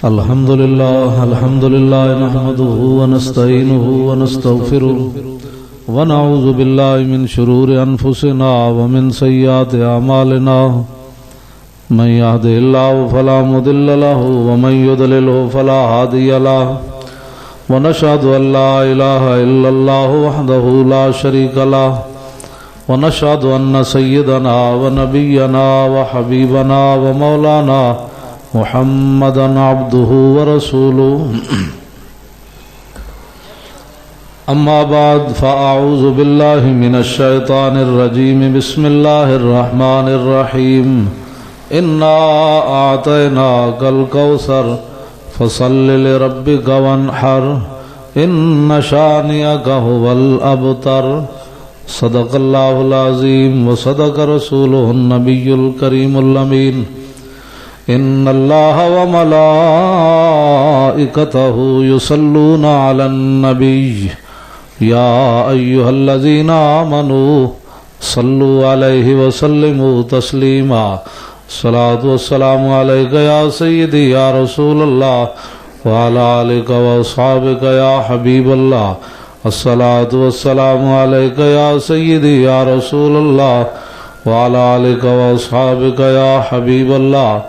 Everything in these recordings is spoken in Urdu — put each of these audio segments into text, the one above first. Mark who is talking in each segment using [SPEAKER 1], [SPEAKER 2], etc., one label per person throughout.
[SPEAKER 1] الحمد لله نحمده ونستعينه ونستغفره ونعوذ بالله من شرور أنفسنا ومن سيئات أعمالنا من يهده الله فلا مضل له ومن يضلل فلا هادي له ونشهد أن لا إله إلا الله وحده لا شريك له ونشهد أن سيدنا ونبينا وحبيبنا ومولانا محمدا عبده ورسوله أما بعد فأعوذ بالله من الشيطان الرجيم بسم الله الرحمن الرحيم إنا أعطيناك الكوثر فصل لربك وانحر إن شانئك هو الأبتر صدق الله العظيم وصدق رسوله النبي الكريم الأمين إن الله وملائكته يصلون على النبي يا أيها الذين آمنوا صلوا عليه وسلموا تسليما الصلاة والسلام عليك يا سيدي يا رسول الله وعلى آلك وأصحابك يا حبيب الله الصلاة والسلام عليك يا سيدي يا رسول الله وعلى آلك وأصحابك يا حبيب الله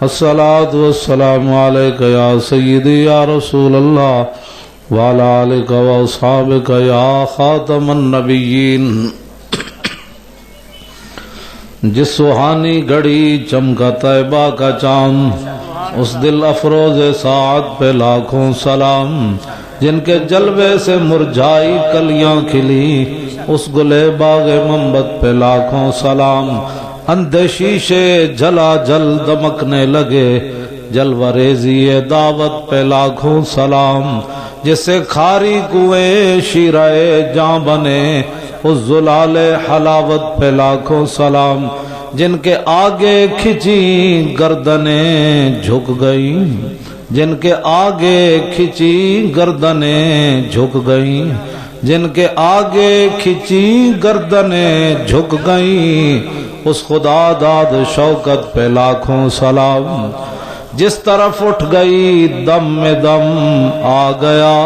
[SPEAKER 1] الصلاة والسلام عليك يا سيدي يا رسول الله وعلى آلك وأصحابك يا خاتم النبيين جس سہانی گھڑی چمکا طیبہ کا چاند اس دل افروز ساعت پہ لاکھوں سلام جن کے جلوے سے مرجھائی کلیاں کھلی اس گلے باغ منبت پہ لاکھوں سلام اندھے شیشے جلا جل دمکنے لگے جلوہ ریزی دعوت پہ لاکھوں سلام جسے کھاری کنویں شیرہ جاں بنے اس زلال حلاوت پہ لاکھوں سلام جن کے آگے کھچی گردنیں جھک گئی جن کے آگے کھچی گردنیں جھک گئیں جن کے آگے کھچی گردنیں جھک گئیں اس خدا داد شوکت پہ لاکھوں سلام جس طرف اٹھ گئی دم میں دم آ گیا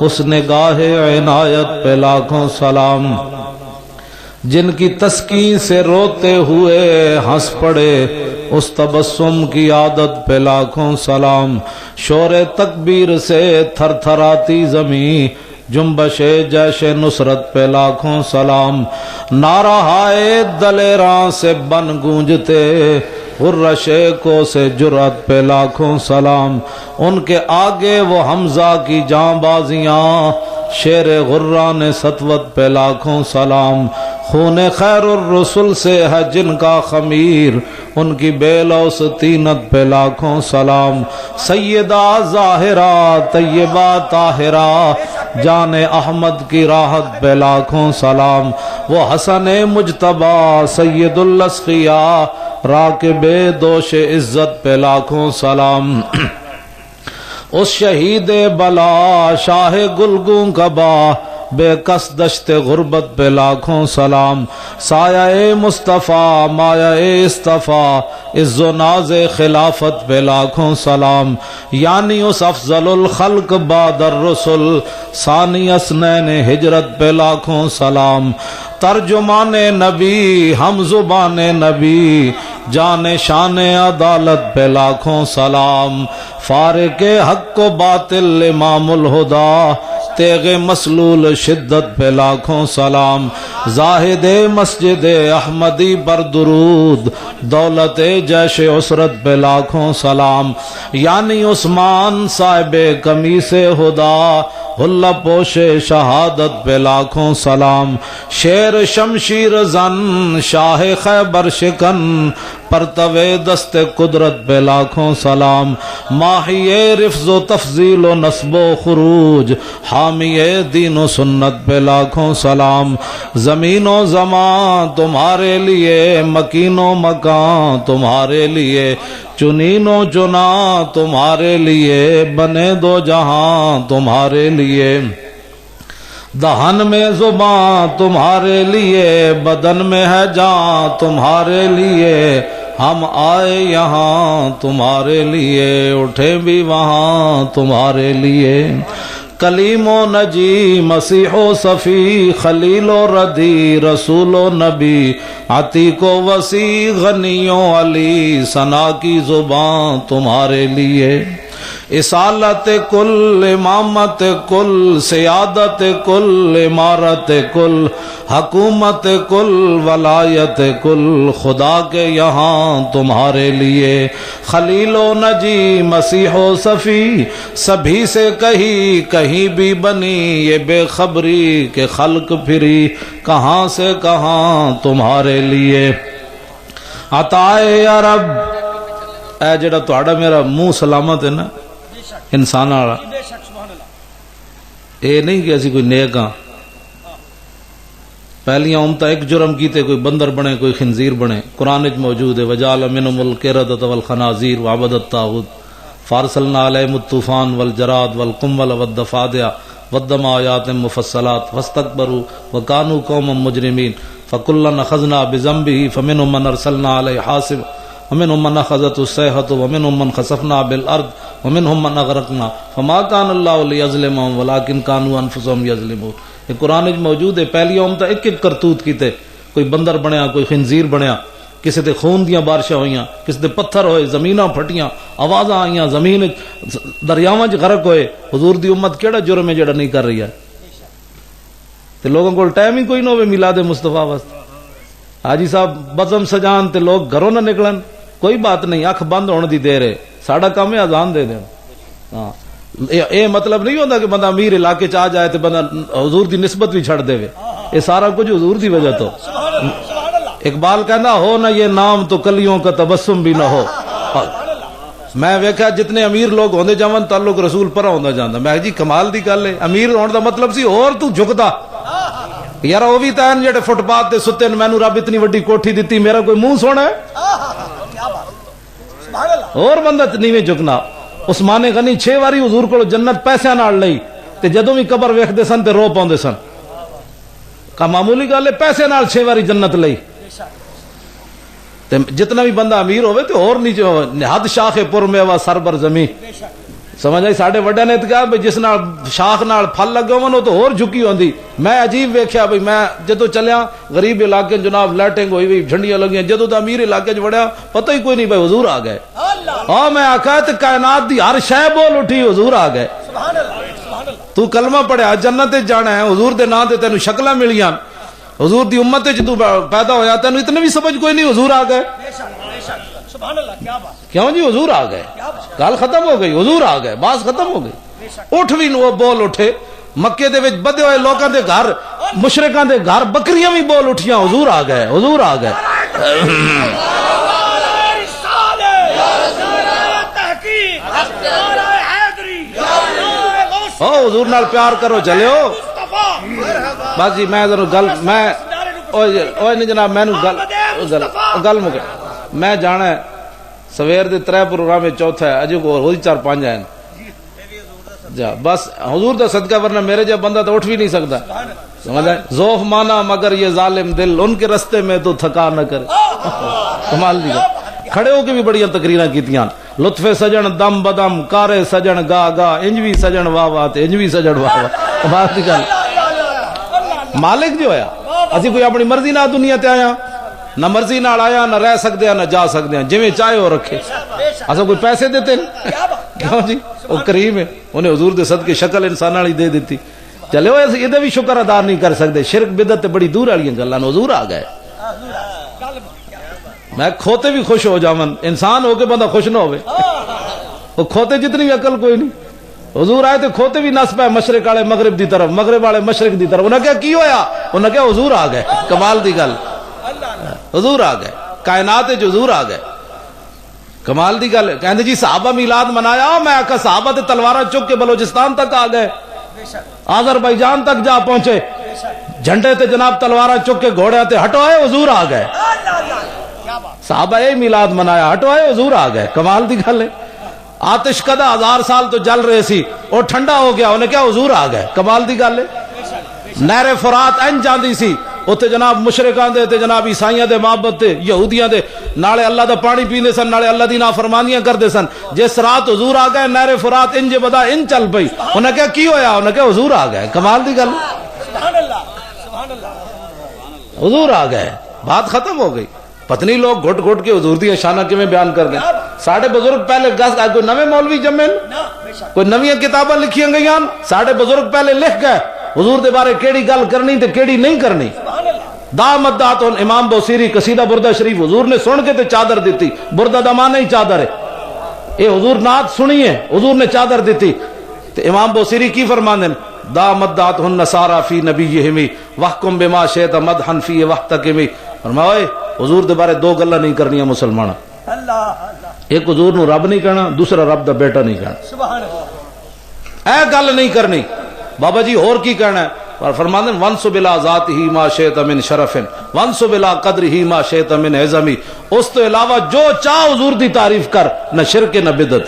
[SPEAKER 1] اس نگاہ عنایت پہ لاکھوں سلام جن کی تسکین سے روتے ہوئے ہنس پڑے اس تبسم کی عادت پہ لاکھوں سلام شور تکبیر سے تھر تھراتی زمین جنبش جیش نصرت پہ لاکھوں سلام نعرہ ہائے دلیراں سے بن گونجتے غرشے کو سے جرات پہ لاکھوں سلام ان کے آگے وہ حمزہ کی جاں بازیاں شیر غران سطوت پہ لاکھوں سلام خون خیر الرسل سے ہے جن کا خمیر ان کی بے لوس تینت پہ لاکھوں سلام سیدہ ظاہرہ طیبہ طاہرہ جان احمد کی راحت پہ لاکھوں سلام وہ حسن مجتبی سید الاسقیاء راکب دوش عزت پہ لاکھوں سلام اس شہید بلا شاہ گلگوں کبا بے کس دشت غربت پہ لاکھوں سلام سایہ مصطفیٰ مایہ اصطفیٰ عز و ناز خلافت پہ لاکھوں سلام یعنی اس افضل الخلق بعد الرسل ثانی اسنین ہجرت پہ لاکھوں سلام ترجمان نبی ہم زبان نبی جان شان عدالت پہ لاکھوں سلام فارق حق و باطل امام الہدا تیغ مسلول شدت پہ لاکھوں سلام زاہد مسجد احمدی پر درود دولت جیش عسرت پہ لاکھوں سلام یعنی عثمان صاحب قمیص خدا حلہ پوش شہادت پہ لاکھوں سلام شیر شمشیر زن شاہ خیبر شکن پرتو دست قدرت پہ لاکھوں سلام ماہی رفض و تفضیل و نصب و خروج حامی دین و سنت پہ لاکھوں سلام زمین و زمان تمہارے لیے مکین و مکان تمہارے لیے چنین و چنا تمہارے لیے بنے دو جہاں تمہارے لیے دہن میں زباں تمہارے لیے بدن میں ہے جان تمہارے لیے ہم آئے یہاں تمہارے لیے، اٹھے بھی وہاں تمہارے لیے، کلیم و نجی مسیح و صفی، خلیل و ردی رسول و نبی، عتیق و وسیع غنی و علی، ثنا کی زبان تمہارے لیے، اصالت کل، امامت کل، سیادت کل، امارت کل، حکومت کل، ولایت کل، خدا کے یہاں تمہارے لیے، خلیل و نجی مسیح و صفی، سبھی سے کہیں بھی بنی یہ بے خبری کہ خلق پھری کہاں سے کہاں تمہارے لیے، عطائے یا رب، اے جڑا تہاڈا میرا منہ سلامت ہے نا انسان والا، اے نہیں کہ اسی کوئی نیک ہاں، پہلیاں امتاں ایک جرم کیتے کوئی بندر بنے کوئی خنزیر بنے، قرآن وچ موجود ہے وجعل منہم القردۃ والخنازیر وعبد الطاغوت فارسلنا علیہم الطوفان والجراد والقمل والضفادع والدم آیات مفصلات فاستکبروا وکانوا قوما مجرمین فکلا اخذنا بذنبہ فمنہم من ارسلنا علیہ حاصبا ومنهم من اخذته الصیحۃ ومنهم من خسفنا بالارض ومنهم من اغرقنا فما كان الله ليظلمهم ولكن كانوا انفسهم يظلمون۔ یہ قرآن میں موجود ہے، پہلی امت ایک ایک کرتوت کیتے، کوئی بندر بنیا کوئی خنزیر بنیا، کسی تے خون دیاں بارشاں ہوئیاں، کسی تے پتھر ہوئے، زمیناں پھٹیاں، آوازاں آئیاں، زمین دریاواں وچ غرق ہوئے۔ حضور دی امت کیڑا جرم ہے جڑا نہیں کر رہی ہے؟ تے لوگوں کو ٹائم ہی کوئی نہ ہوے میلاد مصطفیٰ واسطے، حاجی صاحب بزم سجان تے لوگ گھروں نہ نکلن، کوئی بات نہیں، اکھ بند ہونے دی دیر ہے، ساڈا کام ہے اذان دے دیں۔ ہاں اے مطلب نہیں ہوتا کہ بندہ امیر علاقے چ آ جائے تو بندہ حضور دی نسبت بھی چھڑ دے، یہ سارا کچھ حضور دی وجہ تو۔ اقبال کہنا ہو نہ یہ نام تو کلیوں کا تبسم بھی نہ ہو۔ میں ویکھا جتنے امیر لوگ ہوندے جاون تعلق رسول پر ہوندا جاندا، میں جی کمال دی گل ہے، امیر ہون دا مطلب سی اور تو جھکدا یار، وہ بھی تین جڑے فٹ پاتھ تے ستے نے، مینوں رب اتنی وڈی کوٹھی دتی، میرا کوئی منہ سونا ہے؟ اور بندہ نیویں جھکنا۔ عثمان غنی 6 واری حضور کو جنت پیسے نال لئی، تے جدوں بھی قبر ویکھدے سن تے رو پاندے سن، کا معمولی گل ہے، پیسے نال 6 واری جنت لئی۔ تے جتنا بھی بندہ امیر ہوئے تے اور نیچے نہاد شاخ پر میوا سر بر زمین، سمجھ آئی؟ ساڈے وڈے نے کہا بھئی جس نال شاخ نال پھل لگے ہون او تو اور جھکی ہوندی۔ میں عجیب ویکھیا بھئی، میں جدوں چلیا غریب علاقے جناب لائٹنگ ہوئی ہوئی جھنڈیاں لگیاں، جدوں تے امیر علاقے چ وڑیا پتہ ہی کوئی نہیں بھئی حضور آ گئے۔ ہاں میں آکھا تے کائنات دی ہر شے بول اٹھی، حضور آ گئے۔ تو کلمہ پڑھیا جنت وچ جانا ہے، حضور دے نام تے تینوں شکلاں ملیاں، حضور دی امت وچ تو پیدا ہویا، تینوں اتنے بھی سمجھ کوئی نہیں، حضور آ گئے۔ کیوں جی حضور آ گئے، گل ختم ہو گئی، حضور آ گئے، بات ختم ہو گئی۔ اٹھ بھی وہ بول اٹھے، مکے دے وچ بدے ہوئے لوکاں دے گھر، مشرکاں دے گھر بکریاں بھی بول اٹھیاں، حضور آ گئے، حضور آ گئے۔ او حضور نال پیار کرو چلیو بس جی۔ میں گل میں نہیں جناب، میں گل مکے، میں جانا ہے سویر دے 3 پروگرام چوتھا ہے، اجے کو ہوئی 4-5 ہیں جا، بس حضور دا صدقہ، ورنہ میرے جب بندہ تو اٹھ بھی نہیں سکتا، سمجھ آئے؟ ذوف مانا مگر یہ ظالم دل ان کے رستے میں تو تھکا نہ کرے۔ کمال دی کھڑے ہو کے بھی بڑی تقریراں کیتیاں، لطف سجن دم بدم، کارے سجن گا گا، انجوی سجن واہ واہ تے انجوی سجن واہ واہ۔ کمال دی گل، مالک جو ہویا، اسی کوئی اپنی مرضی نہ دنیا تے آیا، نہ مرضی نال آیا، نہ رہ سکتے ہیں نہ جا سکتے ہیں، جویں چاہے وہ رکھے، اسا کوئی پیسے دیتے کیوں جی؟ وہ کریم ہے، انہیں حضور دے صدقے شکل انسان والی دے دیتی۔ چلے وہ یہ بھی شکر ادا نہیں کر سکتے، شرک بدعت تے بڑی دور والی گلاں، حضور آ گئے۔ میں کھوتے بھی خوش ہو جاون، انسان ہو کے بندہ خوش نہ ہوئے، وہ کھوتے جتنی بھی عقل کوئی نہیں، حضور آئے تو کھوتے بھی نس پائے مشرق والے مغرب دی طرف، مغرب والے مشرق دی طرف، انہیں کیا کی ہویا؟ انہیں کیا حضور آ گئے۔ کمال دی گل، حضور آ گئے، کائنات جو حضور آ گئے، کمال دی گل۔ کہندے جی صحابہ میلاد منایا، میں آکھا صحابہ تے تلوارا چک کے بلوچستان تک آ گئے، آذربائیجان تک جا پہنچے، جھنڈے تے جناب تلوارا چک کے گھوڑے تے ہٹو آئے، حضور آ گئے۔ صحابہ اے میلاد منایا، ہٹو آئے، حضور آ گئے۔ کمال دی گل ہے۔ آتش کدا 1000 سال تو جل رہے سی، اور ٹھنڈا ہو گیا، انہیں کیا حضور آ گئے۔ کمال دی گل ہے۔ نہر فرات این جاندی سی، اتنے جناب مشرکاں دے تے جناب عیسائیاں دے محبت تے یہودیاں دے نالے اللہ دا پانی پیندے سن نالے اللہ دی نافرمانیاں کردے سن. جس رات حضور آ گئے نہر فرات انج بدا ان چل پئی. انہیں کہا کی ہویا؟ انہیں کہا حضور آ گئے. کمال دی گل, حضور آ گئے, بات ختم ہو گئی. پتنی لوگ گھٹ گھٹ کے حضور دی شانہ کیویں بیان کر گئے. ساڈے بزرگ پہلے کوئی نویں مولوی جمے کوئی نویاں کتاباں لکھیاں گئیاں. ساڈے بزرگ پہلے لکھ گئے حضور دے بارے کیڑی گل کرنی تے کیڑی نہیں کرنی. دامت دات امام بوسیری قصیدہ بردہ شریف حضور نے سن کے تے چادر دیتی. بردہ دا معنی ہی چادر ہے. اے حضور نعت سنی ہے, حضور نے چادر دیتی. تے امام بوسیری کی فرماندے ہیں دامت دات النصارى فی نبیہم وحکم بما شئت مدحا فی وحتکم. فرمایا حضور دے بارے دو گلاں نہیں کرنیاں مسلمان. ایک حضور نو رب نہیں کہنا, دوسرا رب دا بیٹا نہیں کہنا. اے گل نہیں کرنی. بابا جی اور کی کہنا ہے؟ فرماندے وانسب الی ذاتہ ما شئت من شرف وانسب الی قدرہ ما شئت من عظم. اس تو علاوہ جو چاہ حضور دی تعریف کر, نہ شرک نہ بدعت.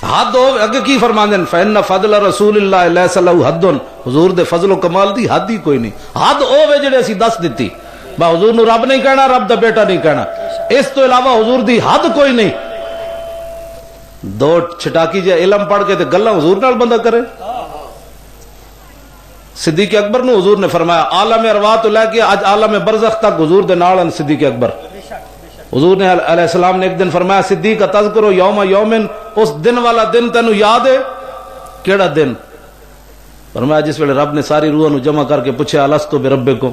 [SPEAKER 1] حد ہو اگے کی فرماندے فإن فضل رسول اللہ لیس لہ حد. حضور دے فضل و کمال دی حد ہی کوئی نہیں. حد ہوے جڑے اسی دس دتی. با حضور نو رب نہیں کہنا, رب دا بیٹا نہیں کہنا. اس تو علاوہ حضور دی حد کوئی نہیں. دو چھٹاکی جے علم پڑھ کے تے گلاں حضور نال بندہ کرے. صدیق اکبر نو حضور نے فرمایا عالم ارواح تو لے کے اج عالم برزخ تک حضور دے نال ہیں صدیق اکبر. حضور نے علیہ السلام نے ایک دن فرمایا صدیق تذکرو یوم یومن, اس دن والا دن تینو یاد ہے؟ کیڑا دن؟ فرمایا جس ویلے رب نے ساری روحاں نو جمع کر کے پوچھا الستو بربکم.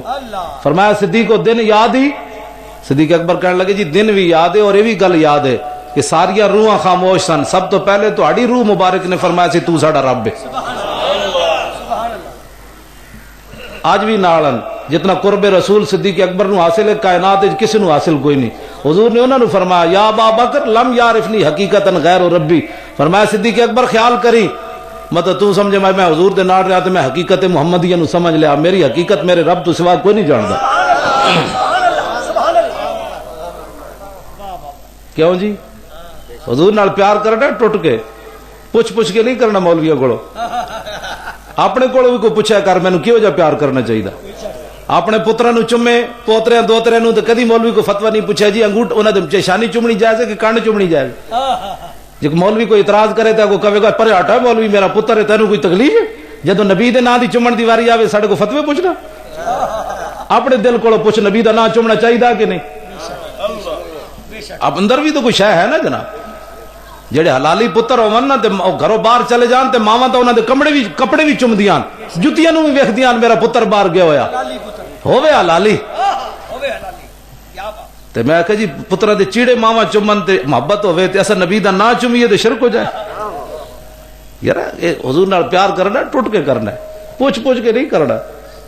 [SPEAKER 1] فرمایا صدیق کو دن یاد ہی؟ صدیق اکبر کہنے لگے جی دن بھی یاد ہے اور یہ بھی گل یاد ہے کہ ساریاں روحاں خاموش سن. سب تو پہلے تہاڈی روح مبارک نے فرمایا سی تو ساڈا رب ہے. آج بھی نالن جتنا قرب رسول صدیق اکبر نو حاصل ہے کائنات کسی نو حاصل کوئی نہیں. حضور نے انہوں نے فرمایا یا ابا بکر لم یعرفنی حقیقتا غیر ربی. فرمایا صدیق اکبر خیال کری مطلب تو سمجھے میں حضور دے نال رہا تو میں حقیقت محمدیہ نو سمجھ لیا, میری حقیقت میرے رب تو سوا کوئی نہیں جاندا. کیوں جی؟ حضور نال پیار کرنا ٹوٹ کے پوچھ کے نہیں کرنا. مولویوں کو اپنے کو بھی کوئی پوچھا کر مینوں کیوں جا پیار کرنا چاہیے. اپنے پتراں نو چومے پوتریاں دوتریاں نو تے کدی مولوی کو فتوی نہیں پوچھا جی انگوٹ انہاں دے شانی چومنی جائز ہے کہ کان چومنی جائز. جے مولوی کوئی اعتراض کرے تے کو کہے گا پرے ہٹا مولوی میرا پتر ہے تینوں کوئی تکلیف ہے؟ جدوں نبی دے نام دی چومن دی واری آوے ساڈے کو فتوی پوچھنا. اپنے دل کو پوچھ نبی دا نام چومنا چاہیے کہ نہیں. اب اندر بھی تو کوئی شے ہے نا جناب. جڑے حلالی پتر ہون نا تے گھروں باہر چلے جان تے ماواں تے انہاں دے کپڑے بھی چومدیاں, جُتیاں نو بھی ویکھدیاں میرا پتر باہر گیا ہویا ہوے حلالی. تے میں کہا جی پتراں دے چیڑے ماواں چومن تے محبت ہوے تے اساں نبی دا نام چومیے تے شرک ہو جائے. یار حضور نال پیار کرنا ٹوٹ کے کرنا ہے, پوچھ کے نہیں کرنا.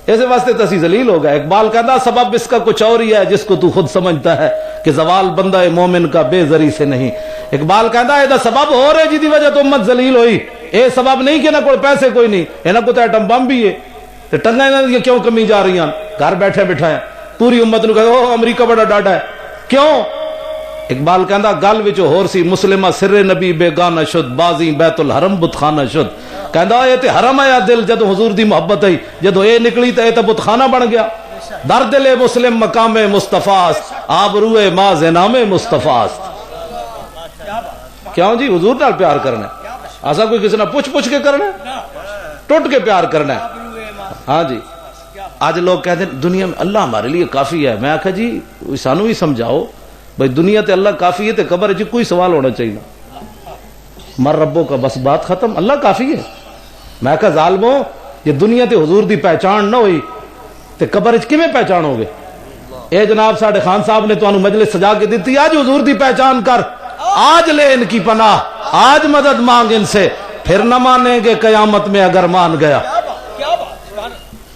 [SPEAKER 1] ایسے واسطے تسی ذلیل ہو گئے. اقبال کہتا سبب اس کا کچھ اور ہی ہے جس کو تو خود سمجھتا ہے کہ زوال بندہ مومن کا بے زری سے نہیں. اقبال کہتا ہے سبب اور ہے جی دی وجہ تو امت ذلیل ہوئی. اے سبب نہیں کہ نہ کوئی پیسے کوئی نہیں, انہاں کو تے ایٹم بم بھی ہے تے ٹنگاں انہاں دی کیوں کمی جا رہی ہیں. گھر بیٹھے بٹھائے پوری امت نو کہو امریکہ بڑا ڈاڈا ہے کیوں. اقبال کہندا گل وچ ہور سی مسلمہ سر نبی بیگانہ شد بازی بیت الحرم بت خانہ شد. کہندا اے تے حرم آیا دل جدوں حضور دی محبت آئی, جدوں اے نکلی تے اے تے بت خانہ بن گیا. در دل مسلم مقام مصطفیٰ است آبروئے ما زنام مصطفیٰ است. کیوں جی حضور نال پیار کرنا ہے. ایسا کوئی کسی نہ پوچھ کے کرنا ہے, ٹوٹ کے پیار کرنا ہے. ہاں جی آج لوگ کہتے ہیں دنیا میں اللہ ہمارے لیے کافی ہے. میں آخا جی سانو بھی سمجھاؤ بھائی دنیا تے اللہ کافی ہے تے قبر جی کوئی سوال ہونا چاہیے. مر ربوں کا بس بات ختم, اللہ کافی ہے. میں کہا ظالموں یہ دنیا تے حضور دی پہچان نہ ہوئی تے قبر کیویں پہچانو گے. اے جناب ساڈے خان صاحب نے تانوں مجلس سجا کے دیتی, آج حضور دی پہچان کر, آج لے ان کی پناہ, آج مدد مانگ ان سے, پھر نہ مانیں گے قیامت میں اگر مان گیا.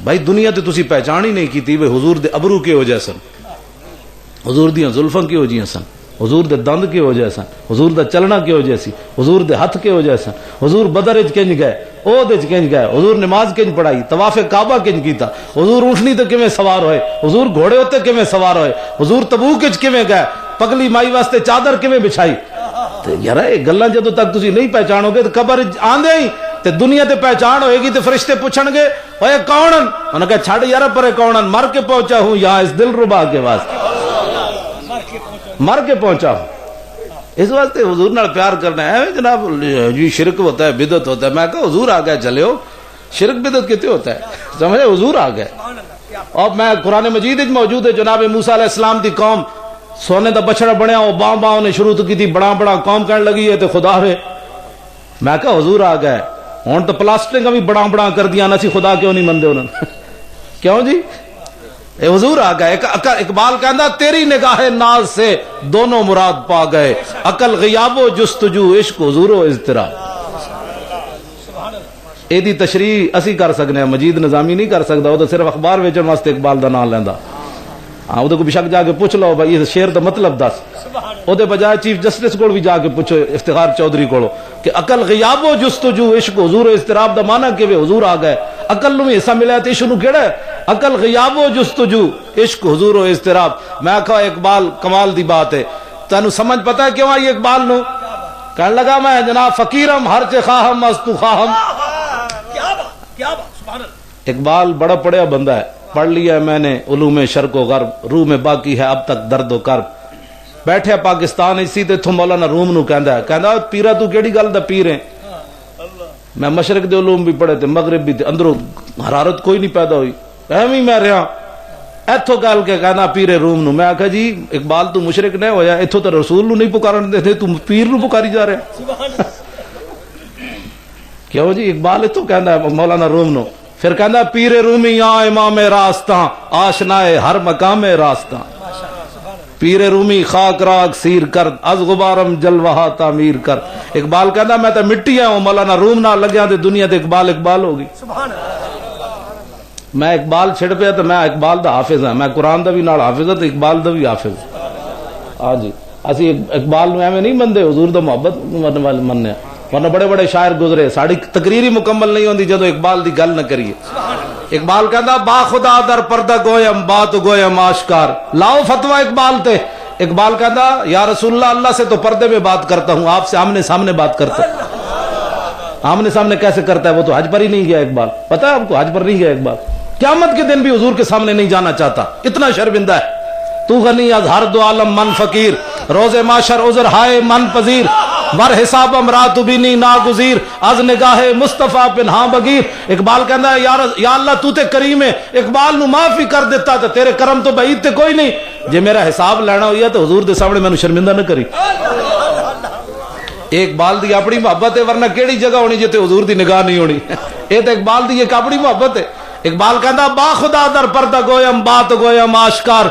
[SPEAKER 1] بھائی دنیا تے تسی پہچان ہی نہیں کیتی بھائی حضور دے ابرو کے ہو جائے سن, حضور دیاں زلفاں کی ہو جائیں سن, حضور دے دند کے ہو جائے سن, حضور دا چلنا کے ہو جائے سی, حضور دے ہاتھ کے ہو جائے سن, حضور بدر وچ کنج گئے, عہد وچ کنج گئے, حضور نماز کنج پڑھائی, طواف کعبہ کنج کیتا, حضور اونٹنی تے کیویں سوار ہوئے, حضور گھوڑے ہوتے کیویں سوار ہوئے, حضور تبوک وچ کیویں گئے, پگلی مائی واسطے چادر کیویں بچھائی. تے یار اے گلاں جدوں تک تسی نہیں پہچانو گے تے قبر آندے ہی تے دنیا تے پہچان ہوئے گی تے فرشتے پوچھن گے اوے کون؟ انہوں نے کہا چھڑ یار پرے کون؟ مر کے پہنچا ہوں یہاں اس دل ربا کے واسطے، مر کے پہنچا ہوں اس واسطے حضور نال پیار کرنا ہے۔ جناب جی شرک ہوتا ہے، بدعت ہوتا ہے، میں کہا حضور آ گئے چلے ہو، شرک بدعت کتنے ہوتا ہے سمجھے، حضور آ گئے۔ اور میں قرآن مجید موجود ہے جناب موسیٰ علیہ السلام دی قوم سونے دا بچڑا بنیا، وہ باں باں نے شروع کی تھی، بڑا بڑا قوم کہنے لگی ہے تو خدا ہے۔ میں کہا حضور آ گئے، ہوں تو پلاسٹک بھی بڑا بڑا کر دیا نا، سی خدا کیوں نہیں مندے انہوں نے کیوں جی اے حضور آ گئے۔ اقبال کہندا تیری نگاہ ناز سے دونوں مراد پا گئے، عقل غیاب و جستجو، عشق حضور و اضطراب۔ اے دی تشریح اسی کر سکنے ہیں، مجید نظامی نہیں کر سکتا، وہ تو صرف اخبار ویچن واسطے اقبال دا نام لیندا۔ ہاں وہ کوئی شک جا کے پوچھ لو بھائی شعر دا مطلب دس، وہ بجائے چیف جسٹس کو بھی جا کے پوچھو افتخار چودھری کو کہ عقل غیاب و جستجو، عشق حضور و اضطراب دا معنی کہ حضور آ گئے، عقل نو حصہ ملیا تے عشق نو کیڑا ہے؟ عقل غیاب و جستجو، عشق حضور و اضطراب۔ میں کہا اقبال کمال دی بات ہے، تینوں سمجھ پتہ ہے کیوں آئی اقبال نو؟ کہنے لگا میں جناب فقیرم ہر چے خواہم از تو خواہم۔ اقبال بڑا پڑھیا بندہ ہے، پڑھ لیا ہے میں نے علوم شرق و غرب، روح میں باقی ہے اب تک درد و کرب۔ بیٹھے پاکستان اسی تے تھو مولانا روم نو کہندا ہے، کہندا پیرا تو کیڑی گل دا پیر ہے؟ میں مشرق دے علوم بھی پڑھے تے مغرب بھی تے، اندروں حرارت کوئی نہیں پیدا ہوئی، ایویں میں رہا ایتھوں گل کے کہنا پیر روم نو۔ میں آکھا جی اقبال تو مشرق نہیں ہویا، ایتھوں تے رسول نو نہیں پکارن دے تھے، تو پیر نو پکاری جا رہا کیوں جی؟ اقبال اتو کہندا ہے مولانا روم نو، پھر کہندا پیر رومی آ امام راستاں، آشنائے ہر مقام راستاں، پیر رومی خاک راگ سیر کر، از غبارم جلوہ تعمیر کر۔ اقبال کہندا میں تے مٹی ہوں، مولانا روم نہ لگیا تے دنیا تے اقبال اقبال ہوگی۔ میں اقبال چھڑ پیا تو میں اقبال دا حافظ ہاں، میں قرآن دا بھی نال حافظ ہاں تو اقبال دا بھی حافظ ہاں جی۔ اسی اقبال نو ایویں نہیں مندے، حضور دا محبت مننے، ورنہ بڑے بڑے شاعر گزرے، ساڑی تقریر ہی مکمل نہیں ہوندی جدو اقبال دی گل نہ کریے۔ اقبال کہندا با خدا در پردہ گویم بات گویم آشکار، لاؤ فتوہ اقبال تے۔ اقبال کہندا یا رسول اللہ، اللہ سے تو پردے میں بات کرتا ہوں، آپ سے آمنے سامنے بات کرتا ہوں۔ آمنے سامنے کیسے کرتا ہے؟ وہ تو حج پر ہی نہیں گیا اقبال، پتہ ہے آپ کو؟ حج پر نہیں گیا اقبال، قیامت کے دن بھی حضور کے سامنے نہیں جانا چاہتا، اتنا شرمندہ ہے۔ تو غنی از ہر دو عالم من فقیر، روز معاشر عذر ہائے من پذیر، ور حساب امرات بینی ناگزیر، از نگاہ مصطفیٰ پنہاں بگیر۔ اقبال کہندا ہے یا اللہ تو تے کریم ہے، اقبال نو معافی کر دیتا تو تیرے کرم تو بعید تے کوئی نہیں، جے میرا حساب لینا ہوئی ہے تو حضور دے سامنے میں شرمندہ نہ کری۔ اقبال دی اپنی محبت ہے، ورنہ کیڑی جگہ ہونی جتے حضور دی نگاہ نہیں ہونی، اے تے اقبال دی ایک اپنی محبت ہے۔ اقبال کہندا با خدا در پردہ گویم بات گویم آشکار،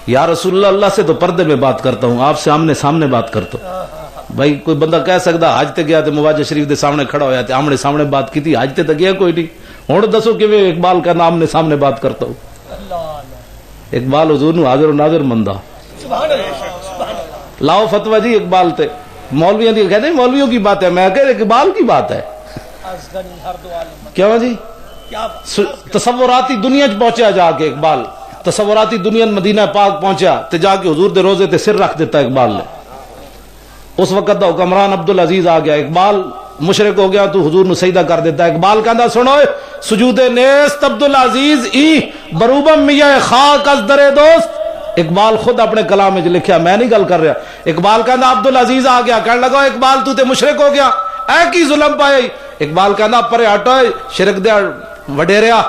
[SPEAKER 1] یا رسول اللہ، اللہ سے تو پردے میں بات کرتا ہوں، آپ سے آمنے سامنے بات کرتا ہوں۔ بھائی کوئی بندہ کہہ سکتا حج تے گیا تے مواجہ شریف دے سامنے کھڑا ہویا تے آمنے سامنے بات کی تھی، حج تے گیا کوئی نہیں، ہوں دسو کہ میں اقبال کا نام نے سامنے بات کرتا ہوں۔ اقبال حضور نو حاضر و ناظر مندہ، لاؤ فتوہ جی اقبال تے۔ مولویوں کی کہتے ہیں مولویوں کی بات ہے، میں کہ اقبال کی بات ہے۔ کیوں جی؟ تصوراتی دنیا چ پہنچیا جا کے اقبال، تصوراتی دنیا مدینہ پاک پہنچیا تے جا کے حضور دے روزے تے سر رکھ دیتا اقبال نے۔ اس وقت دا حکمران عبدالعزیز آ گیا، اقبال مشرک ہو گیا تو حضور نو سجدہ کر دیتا ہے۔ اقبال کہندا سنو سجود نیست عبدالعزیز ای بروبم میاں خاک از در دوست۔ اقبال خود اپنے کلام میں لکھیا، میں نہیں گل کر رہا۔ اقبال کہندا عبدالعزیز آ گیا، کہنے لگا اقبال تو تے مشرک ہو گیا، اے کی ظلم پائے؟ اقبال کہندا پرے ہٹو شرک دے وڈیریا،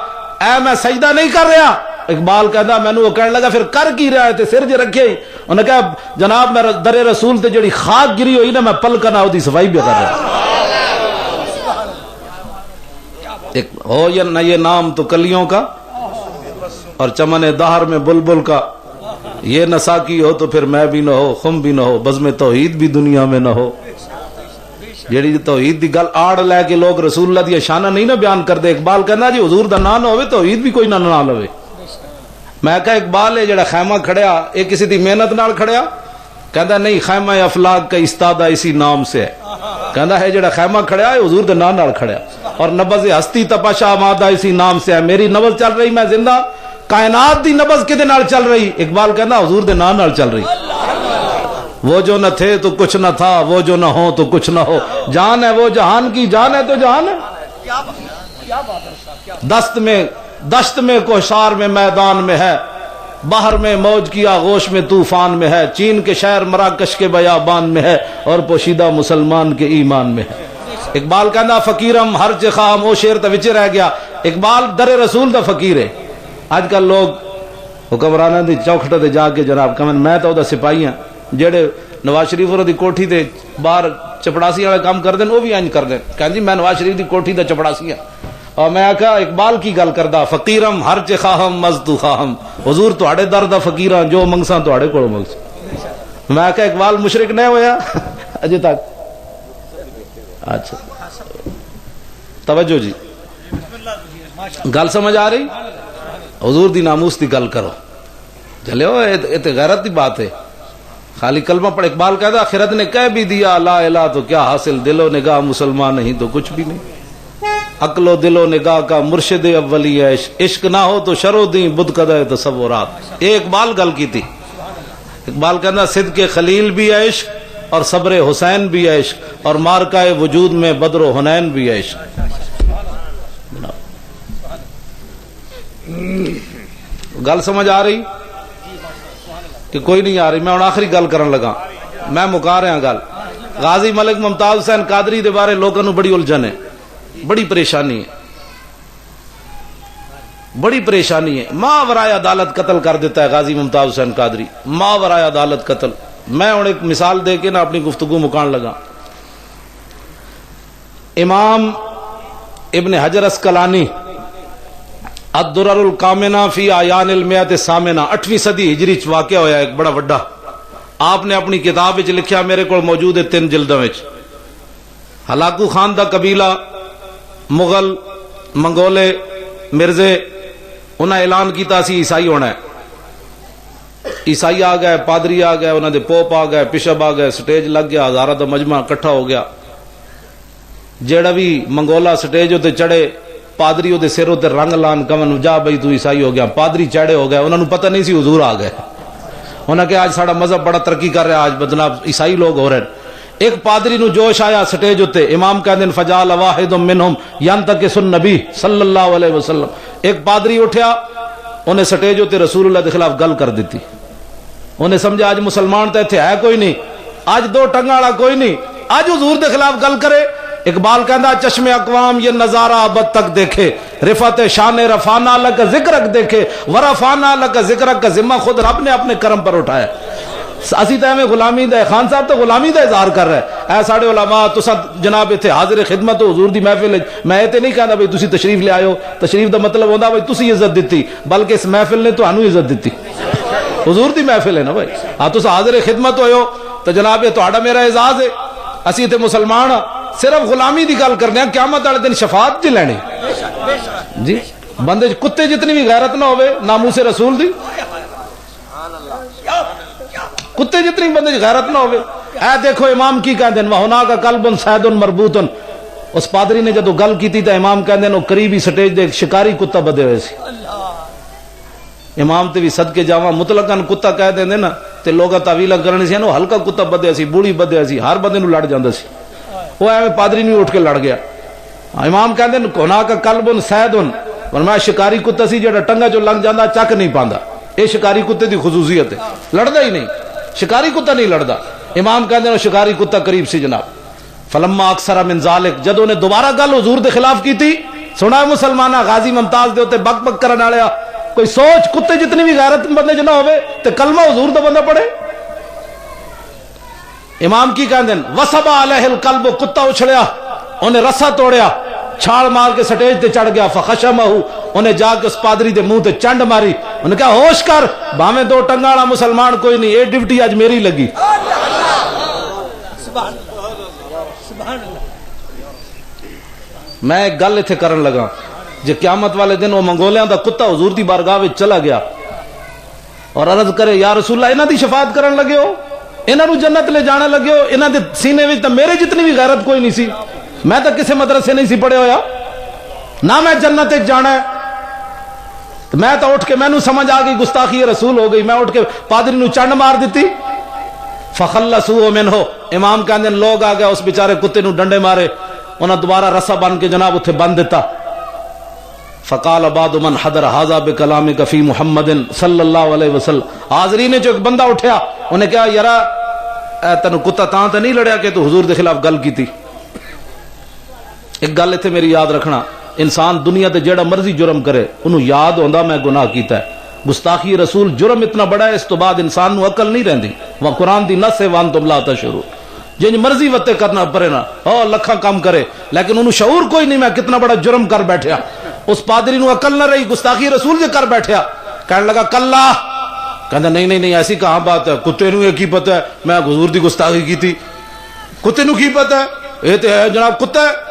[SPEAKER 1] اے میں سجدہ نہیں کر رہا۔ اقبال کہندا مینوں وہ کہنے لگا پھر کر کی رہا ہے تے سر جے رکھے ہی؟ انہوں نے کہا جناب میں در رسول تے جڑی خاک گری ہوئی نا میں پلکا نہ اودی صفائی بھی کر رہا ہو یا نہ، یہ نام تو کلیوں کا اور چمن دہر میں بلبل کا، یہ نہ ساکی ہو تو پھر میں بھی نہ ہو، خم بھی نہ ہو، بزم توحید بھی دنیا میں نہ ہو۔ جیڑی توحید دی گل آڑ لے کے لوگ رسول اللہ دی شانہ نہیں نہ بیان کر دے۔ اقبال کہنا جی حضور دا نام نہ ہوئے توحید بھی کوئی نہ لوے۔ میں کہا اقبال ہے جڑا خیمہ کھڑیا یہ کسی دی محنت نال کھڑیا؟ کہندا نہیں، خیمہ افلاق کا استادہ اسی نام سے ہے۔ کہندا ہے جڑا خیمہ کھڑیا ہے حضور دے نام نال کھڑیا، اور نبض ہستی تپاشا مادہ اسی نام سے ہے۔ میری نبض چل رہی، میں زندہ، کائنات دی نبض کدے نال چل رہی؟ اقبال کہندا حضور دے نام نال چل رہی۔ وہ جو نہ تھے تو کچھ نہ تھا، وہ جو نہ ہو تو کچھ نہ ہو، جان ہے وہ جہان کی، جان ہے تو جہان ہے۔ دشت میں کوہسار میں میدان میں ہے، باہر میں موج کی آغوش میں طوفان میں ہے، چین کے شہر مراکش کے بیابان میں ہے، اور پوشیدہ مسلمان کے ایمان میں ہے۔ اقبال کہنا فقیرم ہر چخام، وہ شیر وچ رہ گیا۔ اقبال در رسول دا فقیر ہے۔ آج کل لوگ حکمرانہ دی چوکھٹ تے جا کے جناب کہن میں تو دا سپاہی ہاں، جڑے نواز شریف اور دی کوٹھی تے باہر چپڑاسی والے کام کر دیں وہ بھی انج کر دیں کہ جی میں نواز شریف دی کوٹھی دا چپڑاسی ہاں۔ اور میں کہا اقبال کی گل کردا فقیرم ہر چ خواہم مزدو خواہم، حضور تواڈے در دا فقیراں جو منگساں تواڈے کول منگساں۔ میں کہا اقبال مشرک نہیں ہویا اجے تک؟ اچھا توجہ جی، گل سمجھ آ رہی؟ حضور دی ناموس دی گل کرو چلو، یہ تو غیرت کی بات ہے۔ خالی کلمہ پڑھ، اقبال کہتا آخرت نے کہہ بھی دیا لا الہ تو کیا حاصل، دل و نگاہ مسلمان نہیں تو کچھ بھی نہیں، عقل و دل و نگاہ کا مرشد اولی ہے، عشق نہ ہو تو شر و دین بدھ قدہ تصورات۔ یہ اقبال گل کی تھی۔ اقبال کہتا صدق خلیل بھی ہے عشق، اور صبر حسین بھی ہے عشق، اور مارکہ وجود میں بدر و حنین بھی ہے عشق۔ گل سمجھ آ رہی کہ کوئی نہیں آ رہی؟ میں آخری گل کرن لگا، میں مکا رہا گل۔ غازی ملک ممتاز حسین قادری دے بارے لوگوں نو بڑی الجھن ہے، بڑی پریشانی ہے، بڑی پریشانی ہے۔ ماورائے عدالت قتل کر دیتا ہے غازی ممتاز حسین قادری، ماورائے عدالت قتل۔ میں ہوں ایک مثال دے کے نا اپنی گفتگو مکان لگا۔ امام ابن حجر اسقلانی الدرر الکامنہ فی اعیان المئۃ الثامنہ 8ویں صدی ہجری چ واقع ہویا ایک بڑا وڈا۔ آپ نے اپنی کتاب وچ لکھیا، میرے کو موجود ہے 3 جلدوں وچ۔ ہلاکو خان دا قبیلہ، مغل، منگولے، مرزے، انہاں اعلان کیتا سی عیسائی ہونا ہے۔ عیسائی آ گئے، پادری آ گئے، انہاں دے پوپ آ گئے، بشپ آ گئے، سٹیج لگ گیا، ہزارہ دا مجمع اکٹھا ہو گیا۔ جیڑا بھی منگولا سٹیج تے چڑھے، پادری دے سر تے رنگ لان کمن جا بھائی تو عیسائی ہو گیا۔ پادری چڑھے ہو گئے، انہوں نے پتہ نہیں سی حضور آ گئے۔ انہوں نے کہا آج ساڑا مذہب بڑا ترقی کر رہا ہے، آج جناب عیسائی لوگ ہو رہے ہیں۔ ایک پادری نو جوش آیا سٹیج تے، امام کہندے ہیں فجعل واحد منہم ینتقص النبی صلی اللہ علیہ وسلم۔ ایک پادری اٹھیا، انہیں سٹیج تے رسول اللہ کے خلاف گل کر دیتی۔ انہیں سمجھا آج مسلمان تے ایتھے ہے کوئی نہیں، آج 2 ٹنگا والا کوئی نہیں، آج حضور دے خلاف گل کرے۔ اقبال کہندا چشم اقوام یہ نظارہ ابد تک دیکھے، رفعت شان رفعنا لک ذکرک دیکھے، ورفعنا لک ذکرک کا ذمہ خود رب نے اپنے کرم پر اٹھایا۔ اسی تو میں غلامی دا، خان صاحب تو غلامی دا اظہار کر رہا ہے۔ اے ساڑے علماء تساں جناب ایتھے حاضر خدمت حضور دی محفل، میں تے نہیں کہندا بھئی تسی تشریف لے آئے ہو، تشریف دا مطلب ہوندا بھئی تسی عزت دتی، بلکہ اس محفل نے تانوں عزت دتی۔ حضور دی محفل ہے نا بھائی، ہاں تساں حاضر خدمت ہوئے ہو تو جناب یہ تہاڈا میرا اعزاز ہے۔ اسی تے مسلمان صرف غلامی دی گل کرنے ہیں، قیامت والے دن شفاعت جی لینی جی۔ بندے کتے جتنی بھی غیرت نہ ہوئے ناموس رسول دی، کتے جتنی بندے غیرت نہ ہوئے۔ اے دیکھو امام کی کہندے ہیں وَهُنَاكَ قَلْبٌ صَيْدٌ مَرْبُوطٌ۔ اس پادری نے جدو گل کی تو امام کہندے ہیں وہ قریبی سٹیج دے شکاری کتا بدے ہوئے سی۔ امام تے بھی صدقے جاواں، مطلقاً کتا کہہ دیندے نا تے لوگاں تعویلاں کرنی سی، وہ ہلکا کتا بدیا سی، بوڑھی بدیا سی، ہر بندے نو لڑ جاندا سی۔ وہ ایویں پادری نے اٹھ کے لڑ گیا۔ امام کہندے ہیں وَهُنَاكَ قَلْبٌ صَيْدٌ، فرمایا شکاری کتا سی جڑا ٹنگا چوں لنگ جاندا چک نہیں پاندا، یہ شکاری کتے دی خصوصیت ہے، لڑدا ہی نہیں، شکاری کتا نہیں لڑدا۔ امام کہندے ہیں شکاری کتا قریب سی جناب۔ فلما اکثر من ذالک، جدوں نے دوبارہ گل حضور دے خلاف کی تھی، سنا مسلمانہ غازی ممتاز دے اوتے بک بک کرن والے کوئی سوچ کتے جتنی بھی غیرت بندے چ نہ ہوے تے کلمہ حضور دا بندہ پڑھے۔ امام کی کہندے ہیں وصب علیہ القلب، کتا اچھڑیا، انہیں رسا توڑیا، چھال مار کے سٹیج تے چڑھ گیا۔ فخشمہ، انہیں جا کے اس پادری دے منہ تے چنڈ ماری، انہیں کہا ہوش کر، بھاویں 2 ٹنگا والا مسلمان کوئی نہیں، یہ ڈیوٹی آج میری لگی۔ میں ایک گل ایتھے کرن لگا، جے قیامت والے دن وہ منگولیاں دا کتا حضور دی بارگاہ وچ چلا گیا اور عرض کرے یا رسول اللہ انہاں دی شفاعت کرن لگے ہو، انہاں نو جنت لے جانے لگے ہو، انہاں دے سینے وچ تے میرے جتنی بھی غیرت کوئی نہیں سی، میں تو کسے مدرسے نہیں سی پڑھے ہویا، نہ میں جنت وچ جانا ہے۔ میں تو اٹھ کے مینوں سمجھ آ گئی گستاخی رسول ہو گئی، میں اٹھ کے پادری نو چنڈ مار دیتی۔ فخلصوا منہ، امام کہندے ہیں لوگ آ گئے اس بیچارے کتے نو ڈنڈے مارے، انہاں دوبارہ رسا بن کے جناب اتھے بن دیتا۔ فقال بعض من حضر هذا بكلامك في محمد صلی اللہ علیہ وسلم. حاضرین جو ایک بندہ اٹھیا انہیں کہا یارا تینو کتا تاں تے نہیں لڑیا کہ تو حضور دے خلاف گل کیتی. ایک گل اتنے میری یاد رکھنا, انسان دنیا تے جیڑا مرضی جرم کرے انہوں یاد ہوندا میں گناہ کیتا ہے. گستاخی رسول جرم اتنا بڑا ہے, اس تو بعد انسان نو عقل نہیں رہندی. وہ قرآن دی نص ہے وانتم لا تشعرون, جن مرضی وتے کرنا پڑے نا لکھاں کام کرے لیکن انہوں شعور کوئی نہیں میں کتنا بڑا جرم کر بیٹھیا. اس پادری نو عقل نہ رہی, گستاخی رسول دے کر بیٹھیا. کہنے لگا کلا, کہندا نہیں ایسی کہاں بات ہے, کتے نو یہ کی پتہ ہے میں حضور دی گستاخی کی تھی, کتے نو کی پتہ ہے یہ تے ہے جناب کتا ہے.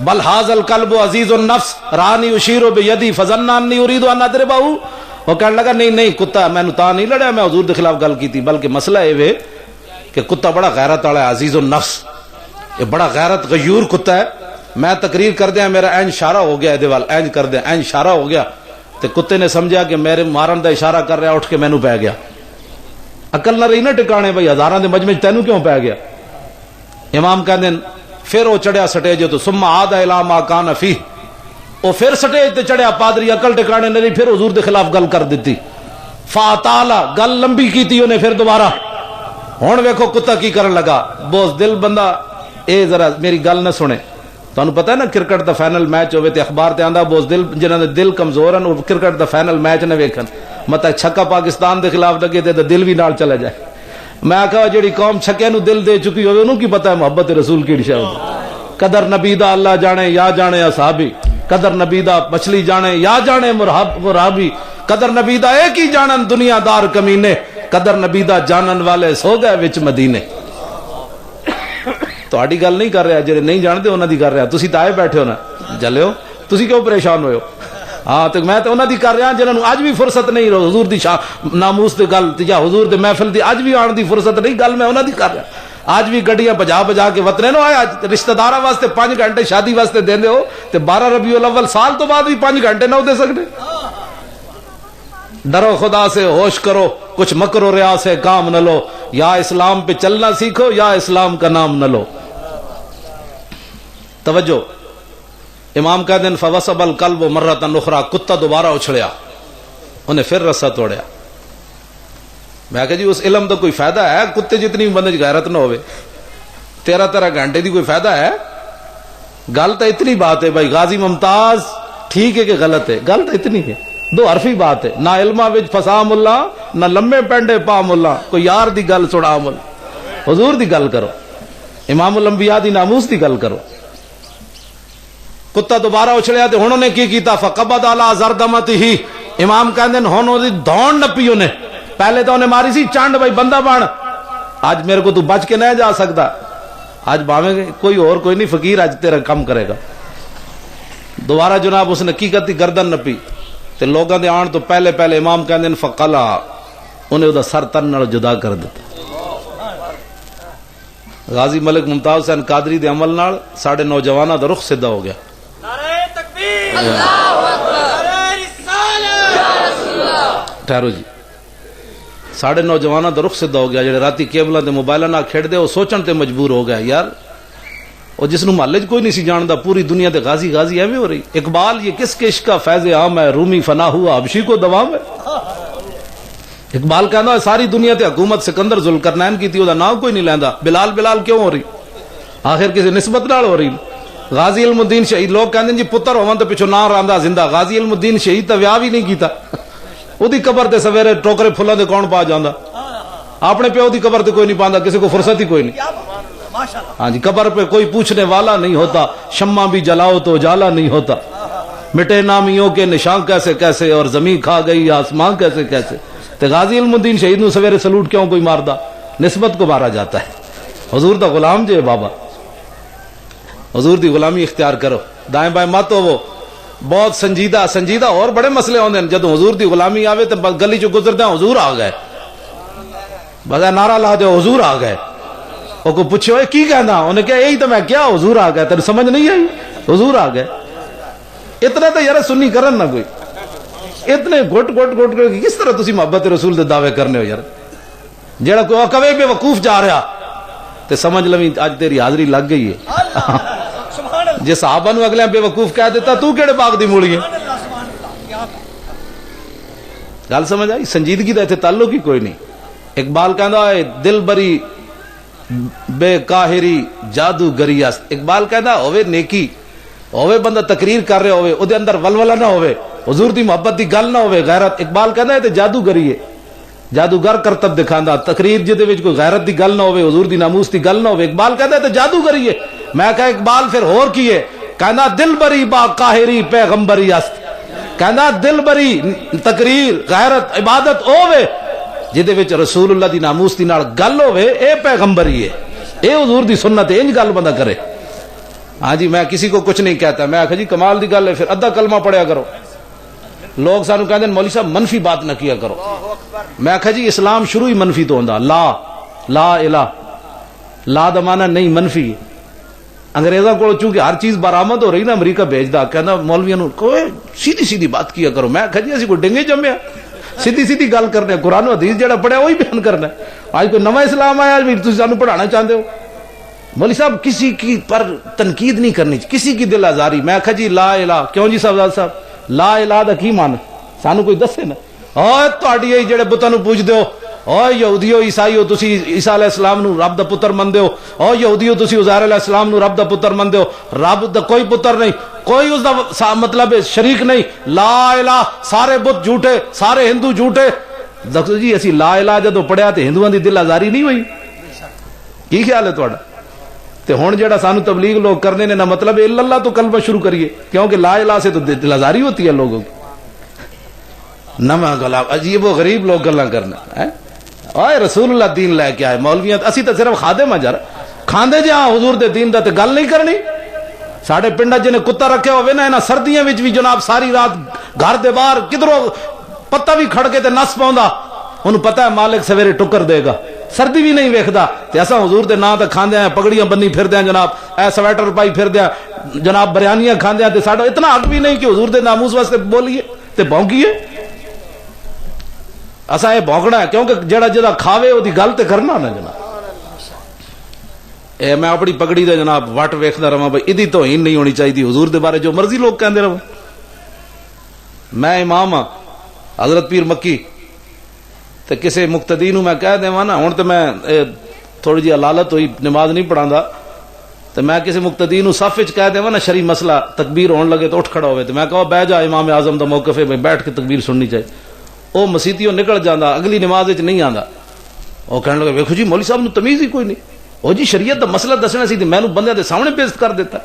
[SPEAKER 1] بل ھذا الکلب عزیز النفس رانی اشیر بیدی فظن انی اريد ان اضربہ. وہ کہنے لگا نہیں کتا میں نے تا نہیں لڑیا, میں حضور دے خلاف گل کی تھی, بلکہ مسئلہ یہ ہے کہ کتا بڑا غیرت والا ہے, عزیز النفس, یہ بڑا غیرت غیور کتا ہے. میں تقریر کر دیا میرا این اشارہ ہو گیا, دیوال این کر دیا این اشارہ ہو گیا تے کتے نے سمجھا کہ میرے مارن دا اشارہ کر رہا, اٹھ کے مینوں پی گیا. عقل نہ رہی نا ٹکانے, بھائی ہزاراں دے مجمع تینوں کیوں پی گیا. امام کہندے پھر وہ چڑھیا سٹیج تو ثم عاد الی ما کان فیہ, وہ پھر سٹیج تے چڑھیا, پادری عقل ٹکانے نہیں, پھر حضور دے خلاف گل کر دیتی. فاطالا گل لمبی کیتی انہیں پھر دوبارہ. ہن ویکھو کتا کی کرن لگا, بوز دل بندہ اے ذرا میری گل نہ سنے. تانوں پتہ ہے نا کرکٹ دا فائنل میچ ہوے تے اخبار تے آندا بوز دل جنہاں دے دل کمزور ہیں وہ کرکٹ دا فائنل میچ نہ ویکھن, مطلب چھکا پاکستان دے خلاف لگے تے دل بھی نال چلا جائے. میں آکھا جڑی قوم چھکے نو دل دے چکی ہوے انہوں کی پتہ ہے محبت رسول کیڑی شے ہوندی. قدر نبی دا اللہ جانے یا جانے اصحابی, قدر نبی دا مچھلی جانے یا جانے مرابی, قدر نبی دا ایک ہی جانن دنیا دار کمینے, قدر نبی دا جانن والے سو گئے وچ مدینے. تہاڈی گل نہیں کر رہا, جڑے نہیں جانتے انہاں دی کر رہا. تسی تے آئے بیٹھے ہو نا جلیو, تسی کیوں پریشان ہوئے ہو. ہاں تو میں تو انہاں دی کر رہا جنہاں نو اج بھی فرصت نہیں حضور دی ناموس دی گل یا حضور دے محفل دی اج بھی آن دی فرصت نہیں, گل میں انہاں دی کر رہا. آج بھی گڈیاں بجا کے وطنے نو آیا, رشتہ داراں واسطے 5 گھنٹے شادی واسطے دیندے ہو تے 12 ربیع الاول سال تو بعد بھی 5 گھنٹے نہ دے سکتے. ڈرو خدا سے, ہوش کرو, کچھ مکر و ریا سے کام نہ لو, یا اسلام پہ چلنا سیکھو یا اسلام کا نام نہ لو. توجہ, امام کہتے ہیں فوسب القلب مرۃ اخرى, کتا دوبارہ اچھڑیا, انہیں پھر رسہ توڑیا. میں کہا جی اس علم دا کوئی فائدہ ہے, کتے جتنی بندے غیرت نہ ہوئے 13 گھنٹے دی کوئی فائدہ ہے. گل تو اتنی بات ہے بھائی, غازی ممتاز ٹھیک ہے کہ غلط ہے, گل تو اتنی ہے, 2 حرفی بات ہے. نہ علمہ وچ فسا ملا نہ لمبے پینڈے پا ملا, کوئی یار دی گل سڑا مل, حضور دی گل کرو, امام الانبیاء دی ناموس دی گل کرو. کتا دوبارہ اچھڑیا تے ہن نے کی کیتا, فقبض علی زردمتہ, امام کہندے ہن اودی دھون نپی انہیں. پہلے تو انہیں ماری سی چانڈ, بھائی بندہ بن, آج میرے کو تو بچ کے نہیں جا سکتا, آج باویں کوئی اور کوئی نہیں, فقیر آج تیرا کم کرے گا. دوبارہ جناب اس نے کی کرتی, گردن نپی تے لوگاں دے آن تو پہلے امام کہندے فقلا, انہیں دا سر تن نال جدا کر دیتا. غازی ملک ممتاز حسین قادری دے عمل نال ساڈے نوجواناں دا رخ سیدھا ہو گیا.
[SPEAKER 2] نعرہ تکبیر, اللہ اکبر, نعرہ رسالت یا رسول اللہ.
[SPEAKER 1] ٹھہرو جی, ساڈے نوجواناں دا رخ سیدھا ہو گیا. جڑے راتی کیبلاں تے موبائلاں نال کھیڈدے او سوچن تے مجبور ہو گیا, یار اور جس نو محلے کوئی نہیں سی جاندا, پوری دنیا تے غازی ایویں ہو رہی. اقبال یہ کس کے عشق کا فیض عام ہے, رومی فنا ہوا حبشی کو دوام ہے. اقبال کہنا ہے ساری دنیا تے حکومت سکندر ذوالقرنین کی تھی, او دا نام کوئی نہیں لیندا. بلال کیوں ہو رہی, آخر کسی نسبت نال ہو رہی. غازی علم الدین شہید, لوگ کہندے جی پتر ہون تے پیچھے نہ رہندا زندہ. غازی علم الدین شہید تے ویاہ بھی نہیں کیتا, اودی قبر تے سویرے ٹوکرے پھلاں دے کون پا جاندا. اپنے پیو دی قبر تے کوئی نہیں پاندا, کسی کو فرصت ہی کوئی نہیں. ہاں جی, قبر پہ کوئی پوچھنے والا نہیں ہوتا, شمع بھی جلاؤ تو اجالا نہیں ہوتا. مٹے نامیوں کے نشان کیسے کیسے, اور زمین کھا گئی آسمان کیسے کیسے. تے غازی علم الدین شہید نو سویرے سلوٹ کیوں کوئی ماردا, نسبت کو مارا جاتا ہے. حضور دا غلام جے بابا, حضور دی غلامی اختیار کرو, دائیں بائیں مت ہو. بہت سنجیدہ اور بڑے مسئلے ہوندے ہیں. جدوں حضور دی غلامی آوے تے گلی چ گزردے حضور آ گئے, بس نعرہ لا دے حضور آ گئے. وہ کو پوچھو کی کہنا, انہیں کہا یہی تو میں کیا, حضور آ گئے. تیرے سمجھ نہیں آئی, حضور آ گئے. اتنا تو یار سنی کرن نہ کوئی, اتنے گھٹ کس طرح تسی محبت رسول دے دعوے کرنے ہو یار. جیڑا کوئی کہے بے وقوف جا رہا تے سمجھ لویں اج تیری حاضری لگ گئی ہے. جے صحابہ نو اگلے بے وقوف کہہ دیتا, تو کیڑے باغ دی مولی ہے. گل سمجھ آئی؟ سنجیدگی کا اتنے تعلق ہی کوئی نہیں. اقبال کہندا ہے دل بری بے قاہری جادوگری است. اقبال کہندا ہوے نیکی ہوے بندہ تقریر کر رہا ہوے اودے اندر ولولہ نہ ہوے حضور دی محبت دی گل نہ ہوے غیرت. اقبال کہندا ہے تے جادوگری ہے, جادوگر کرتب دکھاندا. تقریر جدے وچ کوئی غیرت دی گل نہ ہوے حضور دی ناموس دی گل نہ ہوے اقبال کہندا ہے تے جادوگری ہے. میں کہا اقبال پھر اور کی ہے؟ کہندا دل بری با قاہری پیغمبری است. کہندا دل بری تقریر غیرت عبادت ہوے جدے وچ رسول اللہ دی ناموس دی نال گل ہوے اے پیغمبری ہے, اے حضور دی سنت ہے. انج گل بندہ کرے. ہاں جی میں کسی کو کچھ نہیں کہتا, میں آخا جی کمال دی گل ہے, پھر ادھا کلمہ پڑھیا کرو. لوگ سانو کہتے ہیں مولوی صاحب منفی بات نہ کیا کرو. میں آخا جی اسلام شروع ہی منفی تو ہوندا. لا لا الہ لا دا معنی نہیں منفی. انگریزوں کو چونکہ ہر چیز برآمد ہو رہی نا, امریکہ بھیجدا کہنا مولویاں نو کوئی سیدھی سیدھی بات کیا کرو. میں آخا جی اسی کوئی ڈنگے جمیا سیدھی سیدھی گل کرنے, قرآن و حدیث جڑا پڑھیا وہی بیان کرنا. آج کوئی نواں اسلام آیا بھی تسی سانو پڑھانا چاہتے ہو. مولوی صاحب کسی کی پر تنقید نہیں کرنی, کسی کی دل آزاری. میں آخا جی لا الہ کیوں جی صاحب لا الہ دا کی مان سانو کوئی دسے نا. اوے تہاڈی اے جڑے بتاں نو پوجدے ہو, اوے یہودیو عیسائیو تسی عیسیٰ علیہ السلام نو رب دا پتر مندے ہو, او یہودیو تسی عزیر علیہ السلام نو رب دا پتر مندے ہو. رب دا کوئی پتر نہیں, کوئی اس دا مطلب شریک نہیں. لا الہ سارے بت جھوٹے, سارے ہندو جھوٹے. دسو جی اسی لا الہ جدوں پڑھیا تے ہندوؤں دی دل آزاری نہیں ہوئی؟ کی خیال ہے تہاڈا؟ تے ہن جڑا سانو تبلیغ لوگ کرنے نے نا مطلب الا اللہ تو کلمہ شروع کریے, کیونکہ لا الہ سے تو دل آزاری ہوتی ہے لوگوں کی. نواں گلا عجیب و غریب لوگ گلاں کرنا. اوے رسول اللہ دین لے کے آئے مولویاں, اسی تو صرف خادم ہیں. کھاندے جی ہاں حضور دے دین دا تے گل نہیں کرنی. ساڈے پنڈا جنے کتا رکھے ہوئے نا انہاں سردیاں وچ بھی جناب ساری رات گھر دے باہر کدھروں پتا بھی کھڑ کے تے نس پاوندا, انہوں پتہ ہے مالک سویرے ٹکر دے گا, سردی بھی نہیں ویکھدا. تے اساں حضور دے نام تے کھاندے ہیں, پگڑیاں بنی پھردے ہیں جناب, اے سویٹر پائی پھردے ہیں جناب, بریانیاں کھاندے ہیں. تے ساڈا اتنا حق بھی نہیں کہ حضور دے ناموس واسطے بولیے تے بھونکیے. اساں اے بھونکنا ہے کیونکہ جڑا جڑا کھاوے او دی گل تے کرنا نا جناب. اے میں اپنی پگڑی دے جناب وٹ ویکھدا رہاں بھائی ادی توہین نہیں ہونی چاہیے. حضور دے بارے جو مرضی لوگ کہندے رہو. میں امام ہاں حضرت پیر مکی, تے کسے مقتدی نو میں کہہ دیواں نا, ہن تے میں تھوڑی جی لالت ہوئی نماز نہیں پڑھاندا, تے میں کسی مقتدی نو صف وچ کہہ دیواں نا شرعی مسئلہ تکبیر ہون لگے تو اٹھ کھڑا ہوئے, تے میں کہو بیٹھ جا امام اعظم دا موقف ہے بیٹھ کے تکبیر سننی چاہیے. او مسیتیوں نکل جاندا, اگلی نماز وچ نہیں آندا. او کہنے لگا ویکھو جی مولوی صاحب نو تمیز ہی کوئی نہیں. او جی شریعت دا مسئلہ دسنا سی تے مینوں بندے دے سامنے پیش کر دیتا.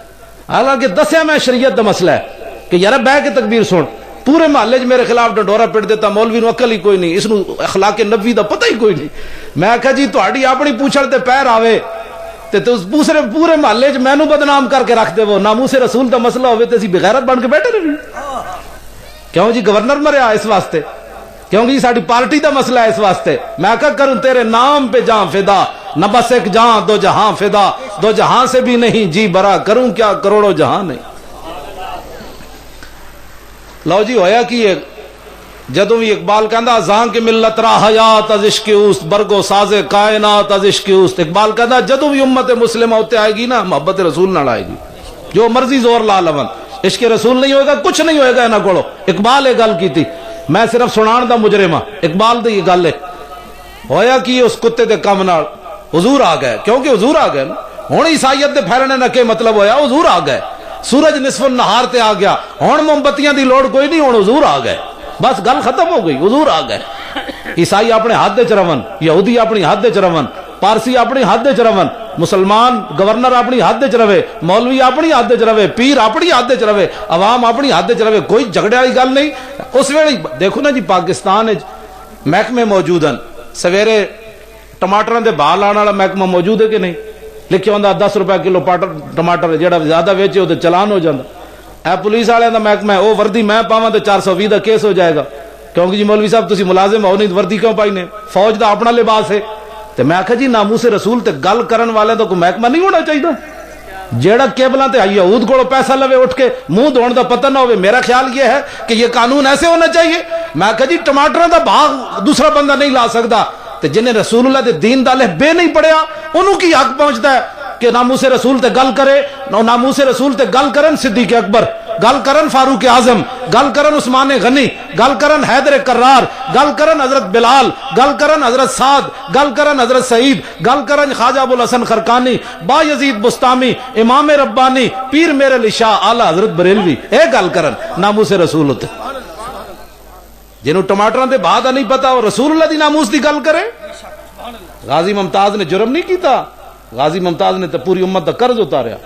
[SPEAKER 1] حالانکہ دسیا میں شریعت دا مسئلہ ہے کہ یار بیٹھ کے تکبیر سن. پورے محلے چ میرے خلاف ڈنڈورا پٹ دیتا, مولوی نو عقل ہی کوئی نہیں, اس نو اخلاق نبوی دا پتہ ہی کوئی نہیں. میں آخیا جی تہاڈی اپنی پوچھڑ تے پیر آوے تے دوسرے پورے محلے چ مینوں بدنام کر کے رکھ دے. وہ ناموس رسول دا مسئلہ ہوے تے اسی بغیرت بن کے بیٹھے رہی. کیوں جی گورنر مریا اس واسطے, کیونکہ جی ساری پارٹی دا مسئلہ ہے اس واسطے. میں کیا کروں تیرے نام پہ جان فدا, نہ بس ایک جہاں دو جہاں فدا, دو جہاں سے بھی نہیں جی برا, کروں کیا کروڑوں جہاں نہیں. لو جی ہویا کی ہے جدوں بھی اقبال کہندا زاں کی ملت را حیات از عشق اوست, برگو ساز کائنات از عشق اوست. اقبال کہندا جدوں بھی امت مسلمہ ہوتے آئے گی نا محبت رسول نہ آئے گی, جو مرضی زور لا لون, عشق رسول نہیں ہوئے گا, کچھ نہیں ہوئے گا انہاں کولو. اقبال یہ گل کی تھی, میں صرف سنان دا مجرم ہاں. اقبال دی یہ گل ہے. ہویا کی اس کتے دے کم نال حضور آ گئے, کیونکہ حضور آ گئے نا. ہن عیسائیت دے پھیلنے دا کہ مطلب ہویا, حضور آ گئے. سورج نصف النہار تے آ گیا, ہن موم بتیاں دی لوڑ کوئی نہیں, ہن حضور آ گئے. بس گل ختم ہو گئی, حضور آ گئے. عیسائی اپنے حد وچ رون, یہودی اپنی حد وچ رون, پارسی اپنی حد وچ رون, مسلمان گورنر اپنی حد وچ رہے, مولوی اپنی حد وچ رہے, پیر اپنی حد وچ رہے, عوام اپنی حد وچ رہے. کوئی جھگڑے والی گل نہیں. اس ویلے دیکھو نا جی پاکستان وچ محکمے موجود ہیں. سویرے ٹماٹراں دے بھا لانے والا محکمہ موجود ہے کہ نہیں؟ لکھیا ہوندا 10 روپے کلو ٹماٹر, جہاں زیادہ ویچے وہ چلان ہو جاتا. اے پولیس والے دا محکمہ ہے, وہ وردی میں پاواں تے 420 دا کیس ہو جائے گا. کیونکہ جی مولوی صاحب تسی ملازم ہو نہیں, وردی کیوں پائی نے؟ فوج دا اپنا لباس ہے. تے میں آکھا جی ناموس رسول تے گل کرن والے دا کوئی محکمہ نہیں ہونا چاہیے جیڑا کیبلاں تے یہود کولوں پیسہ لوے اٹھ کے منہ دھون دا پتہ نہ ہوئے. میرا خیال یہ ہے کہ یہ قانون ایسے ہونا چاہیے. میں آکھا جی ٹماٹراں دا بھاگ دوسرا بندہ نہیں لا سکدا, تے جنہیں رسول اللہ دے دین دا الف بے نہیں پڑھیا انہوں کی حق پہنچدا ہے کہ ناموس رسول تے گل کرے, ناموس رسول تے گل کرن صدیق اکبر, گل کرن فاروق اعظم، گل کرن عثمان غنی، گل کرن حیدر کرار، گل کرن حضرت بلال، گل کرن حضرت سعد، گل کرن حضرت سعید، گل کرن خواجہ ابو الحسن خرقانی، با یزید بستامی، امام ربانی، پیر میرے علی شاہ، اعلی حضرت بریلوی، اے گل کرن ناموس رسول ہوتے جنہوں ٹماٹروں دے بھا دا نہیں پتا وہ رسول اللہ دی ناموس دی گل کرے۔ غازی ممتاز نے جرم نہیں کیتا، غازی ممتاز نے تو پوری امت دا قرض اتاریا۔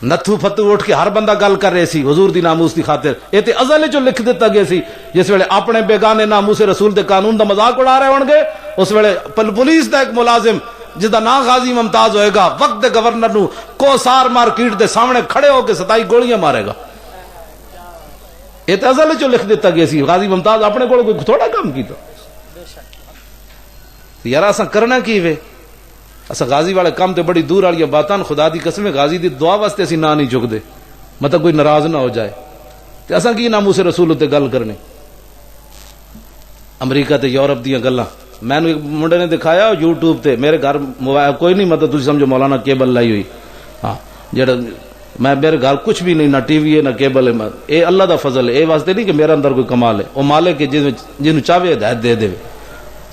[SPEAKER 1] نتھو فتو اٹھ کے ہر بندہ گل کر رہے سی حضور دی ناموس دی خاطر، یہ تے ازل جو لکھ دیتا گیا سی، جس ویلے اپنے بیگانے ناموس رسول دے قانون دا مذاق اڑا رہے ہون گے، اس ویلے پولیس دا ایک ملازم جس دا نام غازی ممتاز ہوئے گا، وقت دے گورنر نو کوسار مارکیٹ دے سامنے کھڑے ہو کے 27 گولیاں مارے گا۔ یہ تے ازل جو لکھ دیتا گیا سی، غازی ممتاز اپنے کو کوئی تھوڑا کام کیتا۔ یار اساں کرنا کی وے؟ اساں غازی والے کام تے بڑی دور والی باتاں، خدا دی قسم غازی دی دعا واسطے اسی نہ نہیں چکدے، مطلب کوئی ناراض نہ ہو جائے تے اساں کی ناموس رسول تے گل کرنی۔ امریکہ تے یورپ دیاں گلاں میں نے ایک منڈے نے دکھایا یوٹیوب تے، میرے گھر موبائل کوئی نہیں، مطلب تسی سمجھو مولانا کیبل لائی ہوئی، ہاں جڑا میں میرے گھر کچھ بھی نہیں، نہ ٹی وی ہے نہ کیبل ہے، اے اللہ دا فضل ہے، اے واسطے نہیں کہ میرے اندر کوئی کمال ہے، وہ مالک ہے جنوں چاہے ہدایت دے دے۔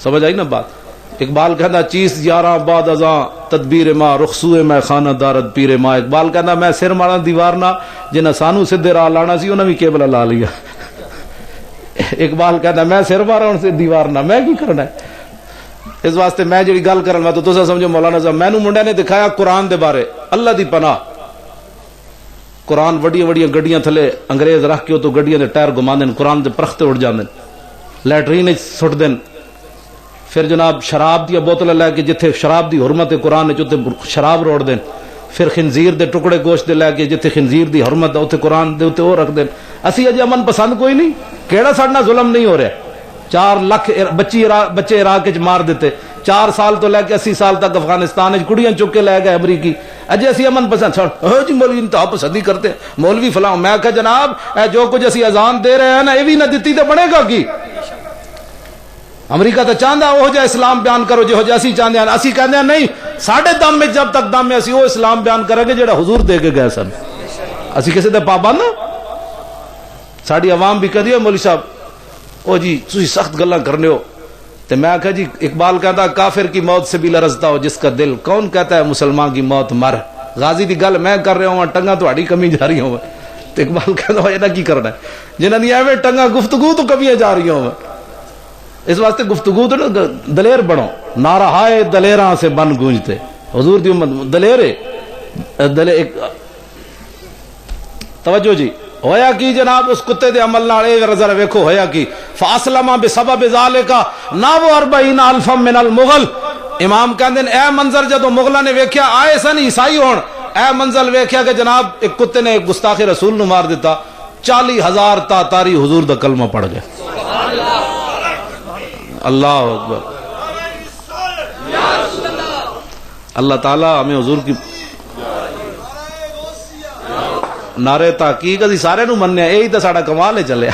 [SPEAKER 1] سمجھ آئی نا بات؟ اقبال کہنا چیز یاراں بعد ازاں تدبیر ماں رخصوئے میں خانہ دارت پیر ماں۔ اقبال کہنا میں سر مارا دیوار نہ، جنہیں سانو سدھے راہ لانا سی انہیں بھی کیبل لا لیا۔ اقبال کہنا میں سر مارا ان سے دیوار نہ، میں کی کرنا ہے؟ اس واسطے میں جڑی گل کرن تو تساں سمجھو مولانا صاحب مینوں منڈے نے دکھایا قرآن دے بارے، اللہ دی پناہ قرآن وڈیاں وڈیاں گڈیاں تھلے انگریز رکھ کے تو گڈیاں دے ٹائر گھما دین، قرآن دے پرختے اڑ جاندے، لیٹرین سٹ دین، پھر جناب شراب دیا بوتل لے کے جتھے شراب دی حرمت ہے قرآن ہے اتنے شراب روڑ دین، پھر خنزیر دے ٹکڑے گوشت دے لے کے جتھے خنزیر دی حرمت ہے اتنے قرآن دے اتنے وہ رکھ دین۔ اسی اجے امن پسند کوئی نہیں، کیڑا ساڈا ظلم نہیں ہو رہا؟ 4 لاکھ بچے عراق وچ مار دیتے، 4 سال تو لے کے 80 سال تک افغانستان وچ کڑیاں چک کے لے گئے امریکی، اجے اسی امن پسند جی مولوی انتہا پسندی کرتے ہیں، مولوی فلاں۔ میں کہا جناب اے جو کچھ اسی اذان دے رہے ہیں نا یہ بھی نہ دتی تو بنے گا کی؟ امریکہ تو چاہتا وہ جا اسلام بیان کرو جو اسی چاہتے ہیں، اسی کہتے ہیں نہیں ساڈے دم میں جب تک دم میں اسی وہ اسلام بیان کریں گے جڑا حضور دے کے گئے سن، اسی کسی دے پابند ہاں؟ ساڈی عوام بھی کہتی ہے مولوی صاحب او جی تسی سخت گلاں کرنے ہو، تو میں کہا جی اقبال کہتا کافر کی موت سے بھی لرزتا ہو جس کا دل، کون کہتا ہے مسلمان کی موت مر؟ غازی دی گل میں کر رہا ہوں، ٹنگا تہاڈی کمی جا رہی ہوں، تو اقبال کہتا ہے یہ کی کرنا ہے جنہاں دی ایویں ٹنگا گفتگو تو کمیاں جا رہی ہوں۔ اس واسطے گفتگو تو دلیر بنو، نعرہ ہائے دلیراں سے بن گونجتے، حضور دی امت دلیرے توجہ جی۔ ہویا کی جناب اس کتے دے عمل نال اے ذرا ویکھو ہویا کی، فاسلم بسبب ذالک ناو 40,000 من المغل۔ امام کہندے اے منظر جدوں مغلاں نے ویکھیا آئے سن عیسائی ہون، اے منظر ویکھیا کہ جناب ایک کتے نے ایک گستاخ رسول نو مار دیتا، 40,000 تاتاری حضور دا کلمہ پڑھ گئے۔ اللہ اکبر، اللہ تعالیٰ ہمیں حضور کی نعرے تحقیق اسی سارے نو مننے، یہی تو ساڈا کمال ہے چلے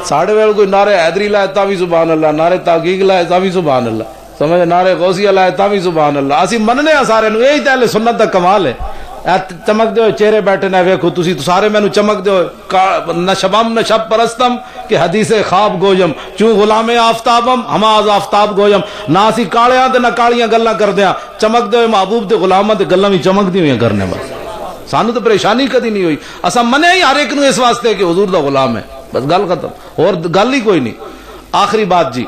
[SPEAKER 1] ساڈے ویل کوئی نعرے حیدری لائے تا بھی سبحان اللہ، نعرے تحقیق لائے تا بھی سبحان اللہ، سمجھ نعرے غوثیہ لائے تا بھی سبحان اللہ، اسی مننے ہیں سارے نو، یہی تو اہل سنت دا کمال ہے۔ چمک دے چہرے بیٹھے نہ ویکھو تسی تو سارے مینوں چمک دے نہ شبم نہ شب پرستم کہ حدیث خواب گویم چوں غلام آفتابم ہما از آفتاب گویم، نہ اسی کالیاں تے نہ کالیاں گلاں کردیاں، چمک دے محبوب دے غلاماں تے گلاں وی چمک دی ہوئی کرنے بس، سانو تو پریشانی کدی نہیں ہوئی، اساں منے ہی ہر ایک نو اس واسطے کہ حضور دا غلام ہے، بس گل ختم، اور گل ہی کوئی نہیں۔ آخری بات جی،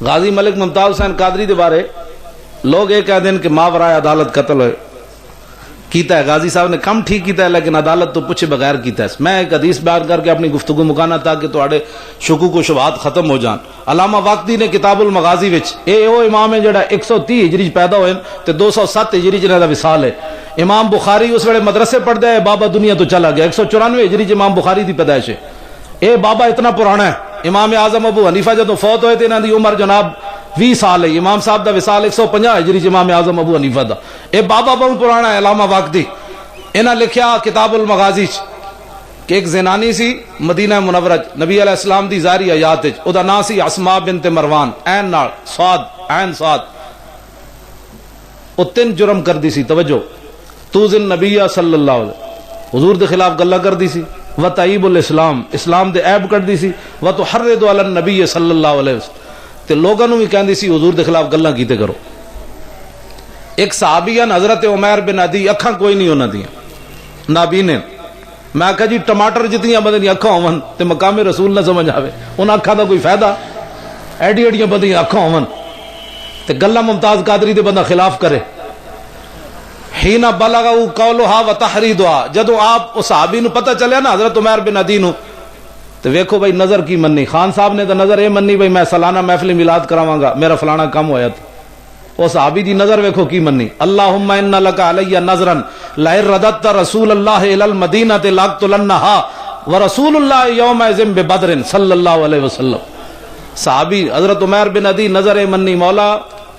[SPEAKER 1] غازی ملک ممتاز حسین قادری دے بارے لوگ یہ کہہ دیں کہ ماورائے عدالت قتل ہوئے، کیتا ہے غازی صاحب نے کم ٹھیک کیتا ہے لیکن عدالت تو پوچھے بغیر کیتا ہے۔ میں ایک حدیث بیان کر کے اپنی گفتگو مکانا تاکہ تواڈے شکوک و شبہات ختم ہو جان۔ علامہ واقدی نے کتاب المغازی وچ اے او امام ہے جڑا 130 ہجری پیدا ہوئے تے 207 ہجری جنہاں دا وصال ہے۔ امام بخاری اس ویلے مدرسے پڑھدا ہے، بابا دنیا تو چلا گیا، 194 ہجری امام بخاری دی پیدائش ہے۔ اے بابا اتنا پرانا ہے۔ امام اعظم ابو حنیفہ جدوں فوت ہوئے تے انہاں دی عمر جناب 20 سال ہے، امام صاحب دا وصال 150 ہجری امام اعظم ابو حنیفہ دا۔ اے بابا بہت پرانا ہے علامہ واقدی۔ انہاں لکھیا کتاب المغازی کہ ایک زنانی سی مدینہ منورہ نبی علیہ السلام دی ظاہری حیات وچ، او دا نام سی اسماء بنت مروان، عین نال صاد عین صاد۔ او 3 جرم کردی سی، توجہ توزن نبی صلی اللہ علیہ وسلم، حضور دے خلاف گلا کر دی سی، و تعیب الاسلام، اسلام دے عیب کر دی سی، و تحرض علی النبی صلی اللہ علیہ وسلم، تے لوگاں نوں بھی کہندی سی حضور دے خلاف گلاں کیتے کرو۔ ایک صحابی ہیں حضرت عمیر بن عدی، اکھاں کوئی نہیں انہاں دیاں، نابینے، میں کہا جی ٹماٹر جتنیاں بندے دیاں اکھاں ہون تے مقام رسول نہ سمجھ آوے، انہاں اکھاں دا کوئی فائدہ، ایڈی ایڈیاں بندے اکھاں ہون تے گلاں ممتاز قادری دے بندہ خلاف کرے۔ حین بلغ قولها وتحریدها، جدوں آپ اس صحابی نو پتہ چلیا نا حضرت عمیر بن عدی نو، تو ویکھو بھائی نظر کی مننی، خان صاحب نے تو نظر اے مننی بھائی میں سالانہ محفل میلاد کراواں گا، میرا فلانا کام ہویا تھا، وہ صحابی دی نظر ویکھو کی مننی، اللہم ان لک علی نظرا لئن رددت رسول اللہ الی المدینہ لاقتلنها ورسول اللہ یومئذ ببدر صلی اللہ علیہ وسلم۔ صحابی حضرت عمیر بن عدی نظر اے مننی، مولا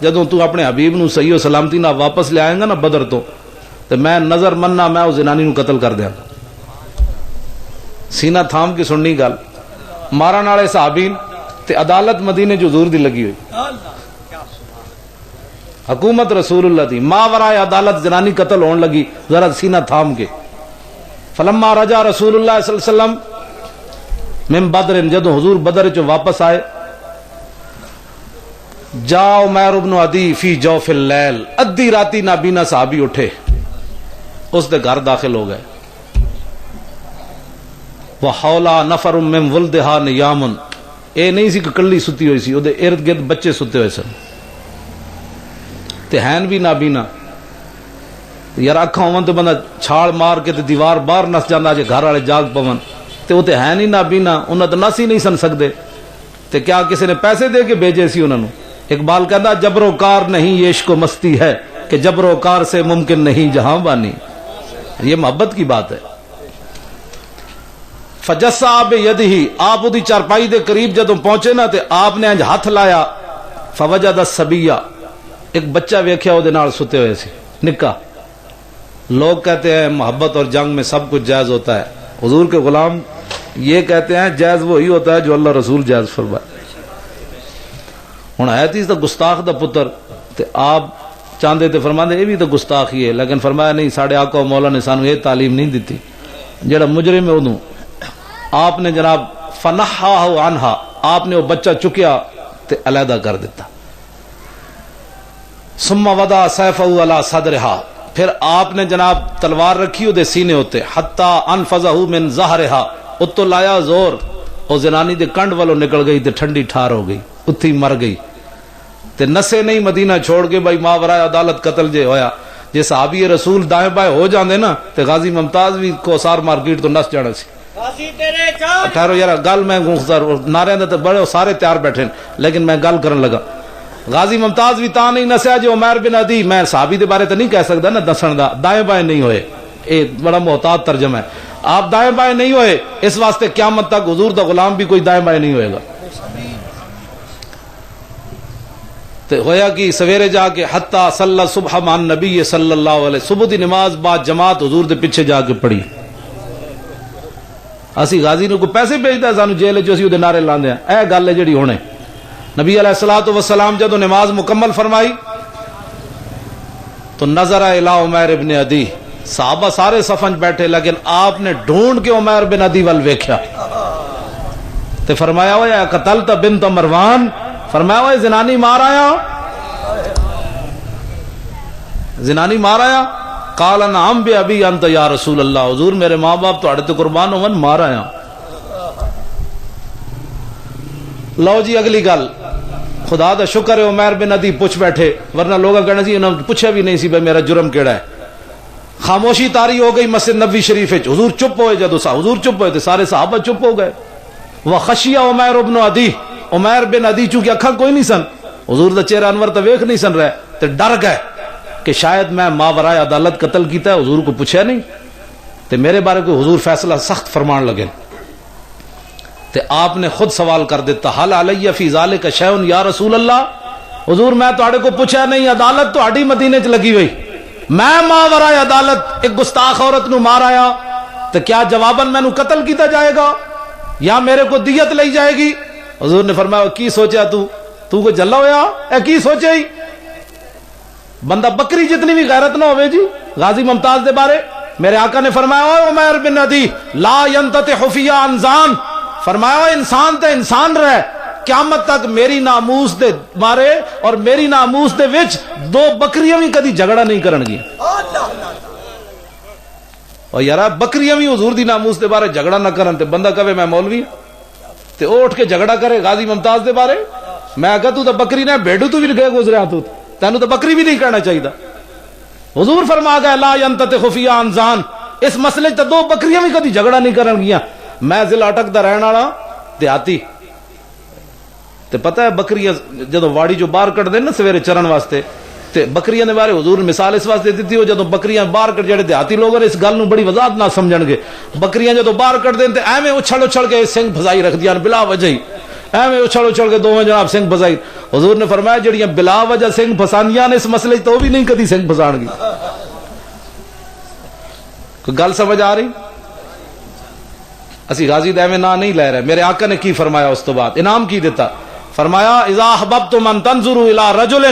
[SPEAKER 1] جدوں تو اپنے حبیب نو صحیح و سلامتی نہ واپس لے آئیں گا نا بدر تو میں نظر مننا میں اس زنانی نو قتل کر دیاں گا۔ سینہ تھام کے سننی گل، مارن والے صحابی تے عدالت مدینے جو حضور دی لگی ہوئی، حکومت رسول اللہ دی، ماورائے عدالت زنانی قتل ہون لگی، ذرا سینہ تھام کے۔ فلما رجع رسول اللہ صلی اللہ علیہ وسلم من بدر، جدوں حضور بدر چ واپس آئے، جا عمیر بن عدی فی جوف اللیل، ادھی راتی نابینا صحابی اٹھے، اس دے گھر داخل ہو گئے، وحولا نفر من ولدہا نیام، اے نہیں سی کہ کلی ستی ہوئی سی، او دے ارد گرد بچے ستے ہوئے سن، تے ہین بھی نابینا، یار اکھاں ہون تے بندہ چھاڑ مار کے تے دیوار باہر نس جاندا جے گھر والے جاگ پون، تے او تے ہے نہیں نابینا، انہاں تے نس ہی نہیں سن سکدے، تے کیا کسی نے پیسے دے کے بھیجے سی انہاں نو؟ اقبال کہتا جبر و کار نہیں یہ عشق و مستی ہے کہ جبر و کار سے ممکن نہیں جہاں بانی، یہ محبت کی بات ہے۔ فجسا بیدہی، آپ دی چارپائی دے قریب جدوں پہنچے نا تے آپ نے انج ہاتھ لایا، فوجد الصبیہ، ایک بچہ ویکھیا او دے نال ستے ہوئے سی نکا۔ لوگ کہتے ہیں محبت اور جنگ میں سب کچھ جائز ہوتا ہے، حضور کے غلام یہ کہتے ہیں جائز وہی ہوتا ہے جو اللہ رسول جائز فرمائے۔ ہن ہے تی تو گستاخ دا پتر تے آپ چاندے تے فرماندے یہ بھی تو گستاخ ہی ہے، لیکن فرمایا نہیں، ساڈے آقا و مولا نے سانو یہ تعلیم نہیں دیتی، جڑا مجرم ہے اودوں آپ نے جناب فنحاہ عنہا، آپ نے وہ بچہ چکیا تے علیحدہ کر دیتا، ثم وضع سیفہ علی صدرہا، پھر آپ نے جناب تلوار رکھی وہ دے سینے ہوتے، حتی انفذہ من ظہرہا، اتو لایا زور، اور زنانی دے کنڈ والوں نکل گئی تے ٹھنڈی ٹھار ہو گئی، اتھی مر گئی، تے نسے نہیں مدینہ چھوڑ کے بھائی ماورائے عدالت قتل جے ہویا، جے صحابی رسول دائیں بائیں ہو جاندے نا تے غازی ممتاز بھی کوسار مارکیٹ تو نس جانا سی۔ ٹھہرو یار گل میں نعرے دے تے بڑے سارے تیار بیٹھے لیکن میں گل کرن لگا، غازی ممتاز بھی تا نہیں نسیا جو عمیر بن عدی، میں صحابی دے بارے تے نہیں کہہ سکدا نا دسن دا، دائیں بائیں نہیں ہوئے، اے بڑا محتاط ترجمہ ہے، آپ دائیں بائیں نہیں ہوئے، اس واسطے قیامت تک حضور دا غلام بھی کوئی دائیں بائیں نہیں ہوئے گا۔ تے ہویا کہ سویرے جا کے حتی صلی صبح مع النبی صلی اللہ علیہ، صبح دی نماز بعد جماعت حضور دے پیچھے جا کے پڑھی۔ اسی غازی نو کو پیسے بھیجدا ہے سانو جیل جو اسی دے نعرے لاندے ہیں، اے گل ہے جڑی ہونے۔ نبی علیہ الصلوۃ والسلام جدوں نماز مکمل فرمائی تو نظر الی عمیر ابن عدی، صحابہ سارے صفن بیٹھے لیکن آپ نے ڈھونڈ کے عمیر بن عدی ول ویکھیا تے فرمایا ہویا قتلت بنت مروان، فرمایا ہوئے زنانی مار آیا، زنانی مار آیا، قال نعم بی ابی انت یا رسول اللہ، حضور میرے ماں باپ تو تے قربان ہون مار آیا۔ لو جی اگلی گل، خدا دا شکر ہے عمیر بن عدی پوچھ بیٹھے، ورنہ لوگاں کہنا سی انہوں نے پوچھا بھی نہیں سی بھائی میرا جرم کیڑا ہے۔ خاموشی تاری ہو گئی مسجد نبوی شریف وچ، حضور چپ ہوئے، جدو حضور چپ ہوئے تے سارے صحابہ چپ ہو گئے۔ وخشی عمیر بن عدی، عمیر بن عدی چونکہ اکھاں کوئی نہیں سن، حضور دا چہرہ انور تے ویکھ نہیں سن رہے تے ڈر گئے کہ شاید میں ماورائے عدالت قتل کیتا ہے، حضور کو پوچھا نہیں تے میرے بارے کوئی حضور فیصلہ سخت فرمان لگے تے آپ نے خود سوال کر دیتا، حل علی فی ذالک شیء یا رسول اللہ، حضور میں تہاڈے کو پوچھا نہیں، عدالت تہاڈی مدینے چ لگی ہوئی، میں ماورائے عدالت ایک گستاخ عورت نو مار آیا تو کیا جواباً میں نو قتل کیتا جائے گا یا میرے کو دیت لئی جائے گی؟ حضور نے فرمایا کی سوچا تو کو جلا ہویا، اے کی سوچے ہی؟ بندہ بکری جتنی بھی غیرت نہ ہوئے جی غازی ممتاز دے بارے میرے آقا نے فرمایا اے عمر بن عدی لا ينتطح فی انزان، فرمایا انسان تے انسان رہے قیامت تک میری ناموس دے مارے اور میری ناموس دے وچ دو بکریاں بھی کدی جھگڑا نہیں کرن گی. اور یارا بکریاں بھی حضور دی ناموس دے بارے جھگڑا نہ کرن تے بندہ کہے میں مولوی تے اٹھ کے جھگڑا کرے غازی ممتاز دے بارے. میں کہا تو بکری نہ بھیڑو تو بھی گئے گزریا تو تینوں تو بکری بھی نہیں کہنا چاہیے. حضور فرما گئے لا ينتطح فی انزان، اس مسئلے تے دو بکریاں بھی کدی جھگڑا نہیں کرن گیاں. میں ضلع اٹک دا رہن والا دیہاتی تے پتہ ہے بکریاں جدو واڑی جو باہر کٹ دے نا سویرے چرن واسطے تے بکریاں دے بارے حضور مثال اس واسطے دیتی ہو جدو بکریاں باہر کٹ جڑے دیہاتی لوگ اس گل نو بڑی وضاحت نہ سمجھن گے. بکریاں جدو باہر کٹ دین تے ایویں اچھل اچھل کے سنگ پھسائی رکھ دیاں بلا وجہ ہی ایویں اچھل اچھل کے دوویں جناب سنگ پھسائی. حضور نے فرمایا جڑیاں بلا وجہ سنگ پھسانیاں نے اس مسئلے تو بھی نہیں کدی سنگ پھسان گی. کوئی گل سمجھ آ رہی؟ اسی غازی دے میں نہ نہیں لے رہے. میرے آقا نے کی فرمایا اس تو بعد انعام کی دیتا، فرمایا اذا احببتم ان تنظروا الى رجل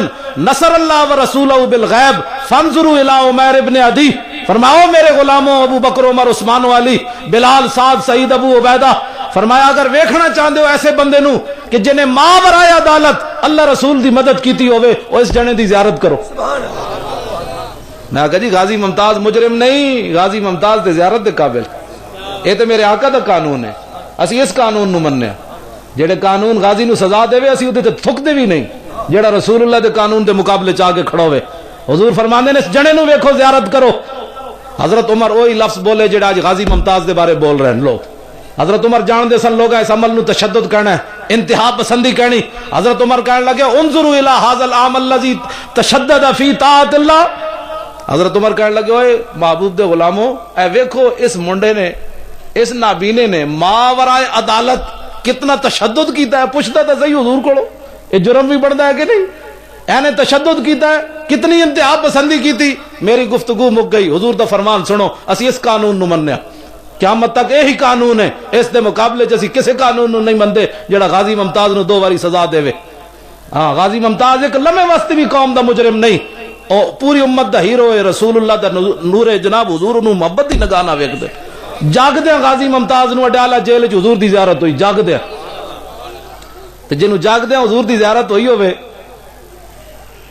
[SPEAKER 1] نصر اللہ ورسولہ بالغیب فانظروا الى عمر ابن عدی. فرماؤ میرے غلاموں ابو بکر عمر عثمان و علی بلال سعد سعید ابو عبیدہ، فرمایا اگر ویکھنا چاہندے ہو ایسے بندے نو کہ جنہیں ماں برائے عدالت اللہ رسول دی مدد کیتی ہوئے وہ اس جنے دی زیارت کرو. میں کہا جی غازی ممتاز مجرم نہیں، غازی ممتاز دے زیارت دے قابل. یہ تو میرے آقا دا قانون ہے، اسی اس قانون نو مننے. جڑے قانون غازی نو سزا دے اسی اودے تے تھک دے بھی نہیں جڑا رسول اللہ دے قانون دے مقابلے چاہ کے کھڑا ہوئے. حضور فرماندے نے اس جنے نو ویکھو زیارت کرو. حضرت عمر وہی لفظ بولے جڑا آج غازی ممتاز دے بارے بول رہے ہیں لوگ. حضرت عمر جان دے سن لوگ اس عمل نو تشدد کہنا ہے، انتہا پسندی کہنی. حضرت عمر کہنے لگے انظروا الی ھذا العمل الذی تشدد فی طاعت اللہ. حضرت عمر کہنے لگے اوئے محبوب دے غلاموں اے ویکھو اس منڈے نے اس نابینے نے ماورائے عدالت کتنا تشدد کیتا ہے. پوچھتا تھا صحیح حضور کو یہ جرم بھی بڑھتا ہے کہ نہیں؟ اینے تشدد کیتا ہے، کتنی انتہا پسندی کیتی. میری گفتگو مک گئی. حضور دا فرمان سنو اسی اس قانون نو مننے قیامت تک یہی قانون ہے. اس دے مقابلے چ اسی کسے قانون نو نہیں مندے جڑا غازی ممتاز نو 2 واری سزا دے. ہاں غازی ممتاز ایک لمحے واسطے بھی قوم دا مجرم نہیں، او پوری امت دا ہیرو ہے، رسول اللہ دا نور ہے. جناب حضور نو محبت دی نگاہ نہ ویکھ دے. جاگ دیا غازی ممتاز نو اڈیالہ جیل وچ حضور دی زیارت ہوئی. جاگ دیا تے جنوں جاگ دیا حضور دی زیارت ہوئی ہوئے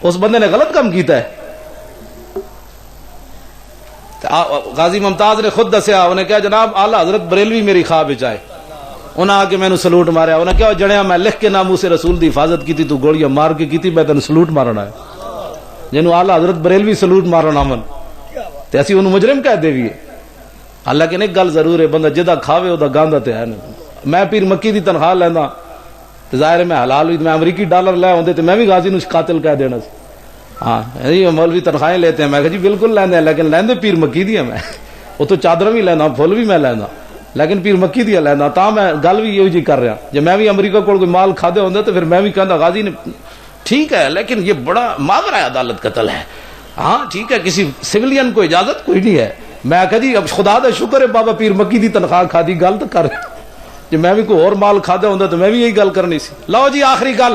[SPEAKER 1] اس بندے نے غلط کام کیتا ہے. غازی ممتاز نے خود دسیا، انہیں کہا جناب اعلی حضرت بریلوی میری خواب وچ آئے. انہیں آ کے میں سلوٹ ماریا. انہیں کہا جڑیا میں لکھ کے ناموس رسول دی حفاظت کی تو گولیاں مار کے کی میں تینوں سلوٹ مارنا ہے. جنوں اعلی حضرت بریلوی سلوٹ مارنا من تے اسی انہوں مجرم کہہ دے بھی. حالانکہ ایک گل ضرور ہے بندہ جدا کھاوے دا گاندا تے ہے نا. میں پیر مکی دی تنخواہ لینا تے ظاہر ہے میں حلال ہوئی، میں امریکی ڈالر لے ہوندے تے میں بھی غازی نو قاتل کہہ دینا. ہاں یہ مولوی تنخواہیں لیتے ہیں. میں کہا جی بالکل لیندے ہیں لیکن لیندے پیر مکی دی میں. وہ تو چادر بھی لینا پھول بھی میں لینا لیکن پیر مکی دی لینا. تا میں گل بھی یہی جی کر رہا. جب میں بھی امریکہ کو کوئی مال کھادے ہوندے تو پھر میں بھی کہندا غازی نے ٹھیک ہے لیکن یہ بڑا ماورائے عدالت قتل ہے. ہاں ٹھیک ہے کسی سویلین کو اجازت کوئی نہیں ہے. میں کہا جی اب خدا دا شکر ہے بابا پیر مکی دی تنخواہ کھا دی گل تو کر. جب میں بھی کوئی اور مال کھادے ہوندے تو میں بھی یہی گل کرنی سی. لو جی آخری گل،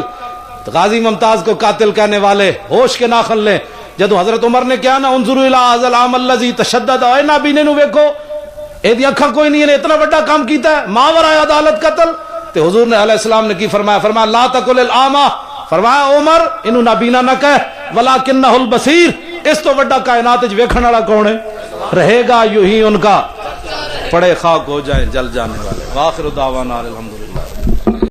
[SPEAKER 1] غازی ممتاز کو قاتل کہنے والے ہوش کے ناخن لیں. جدو حضرت عمر نے کیا نا انظروا الی ھذا العمل الذی تشدد، اے نابینے نو ویکھو ایدی اکھاں کوئی نہیں نے اتنا بڑا کام کیتا ہے ماورائے عدالت قتل. تے حضور نے علیہ السلام نے کی فرمایا؟ فرمایا لا تقل الاعمى، فرمایا عمر انہوں نابینا نہ کہہ ولکنہ البصیر. اس تو بڑا کائنات وچ ویکھن والا کون ہے؟ رہے گا یوں ہی ان کا پڑے خاک ہو جائیں جل جانے والے. وآخر دعوانا الحمدللہ.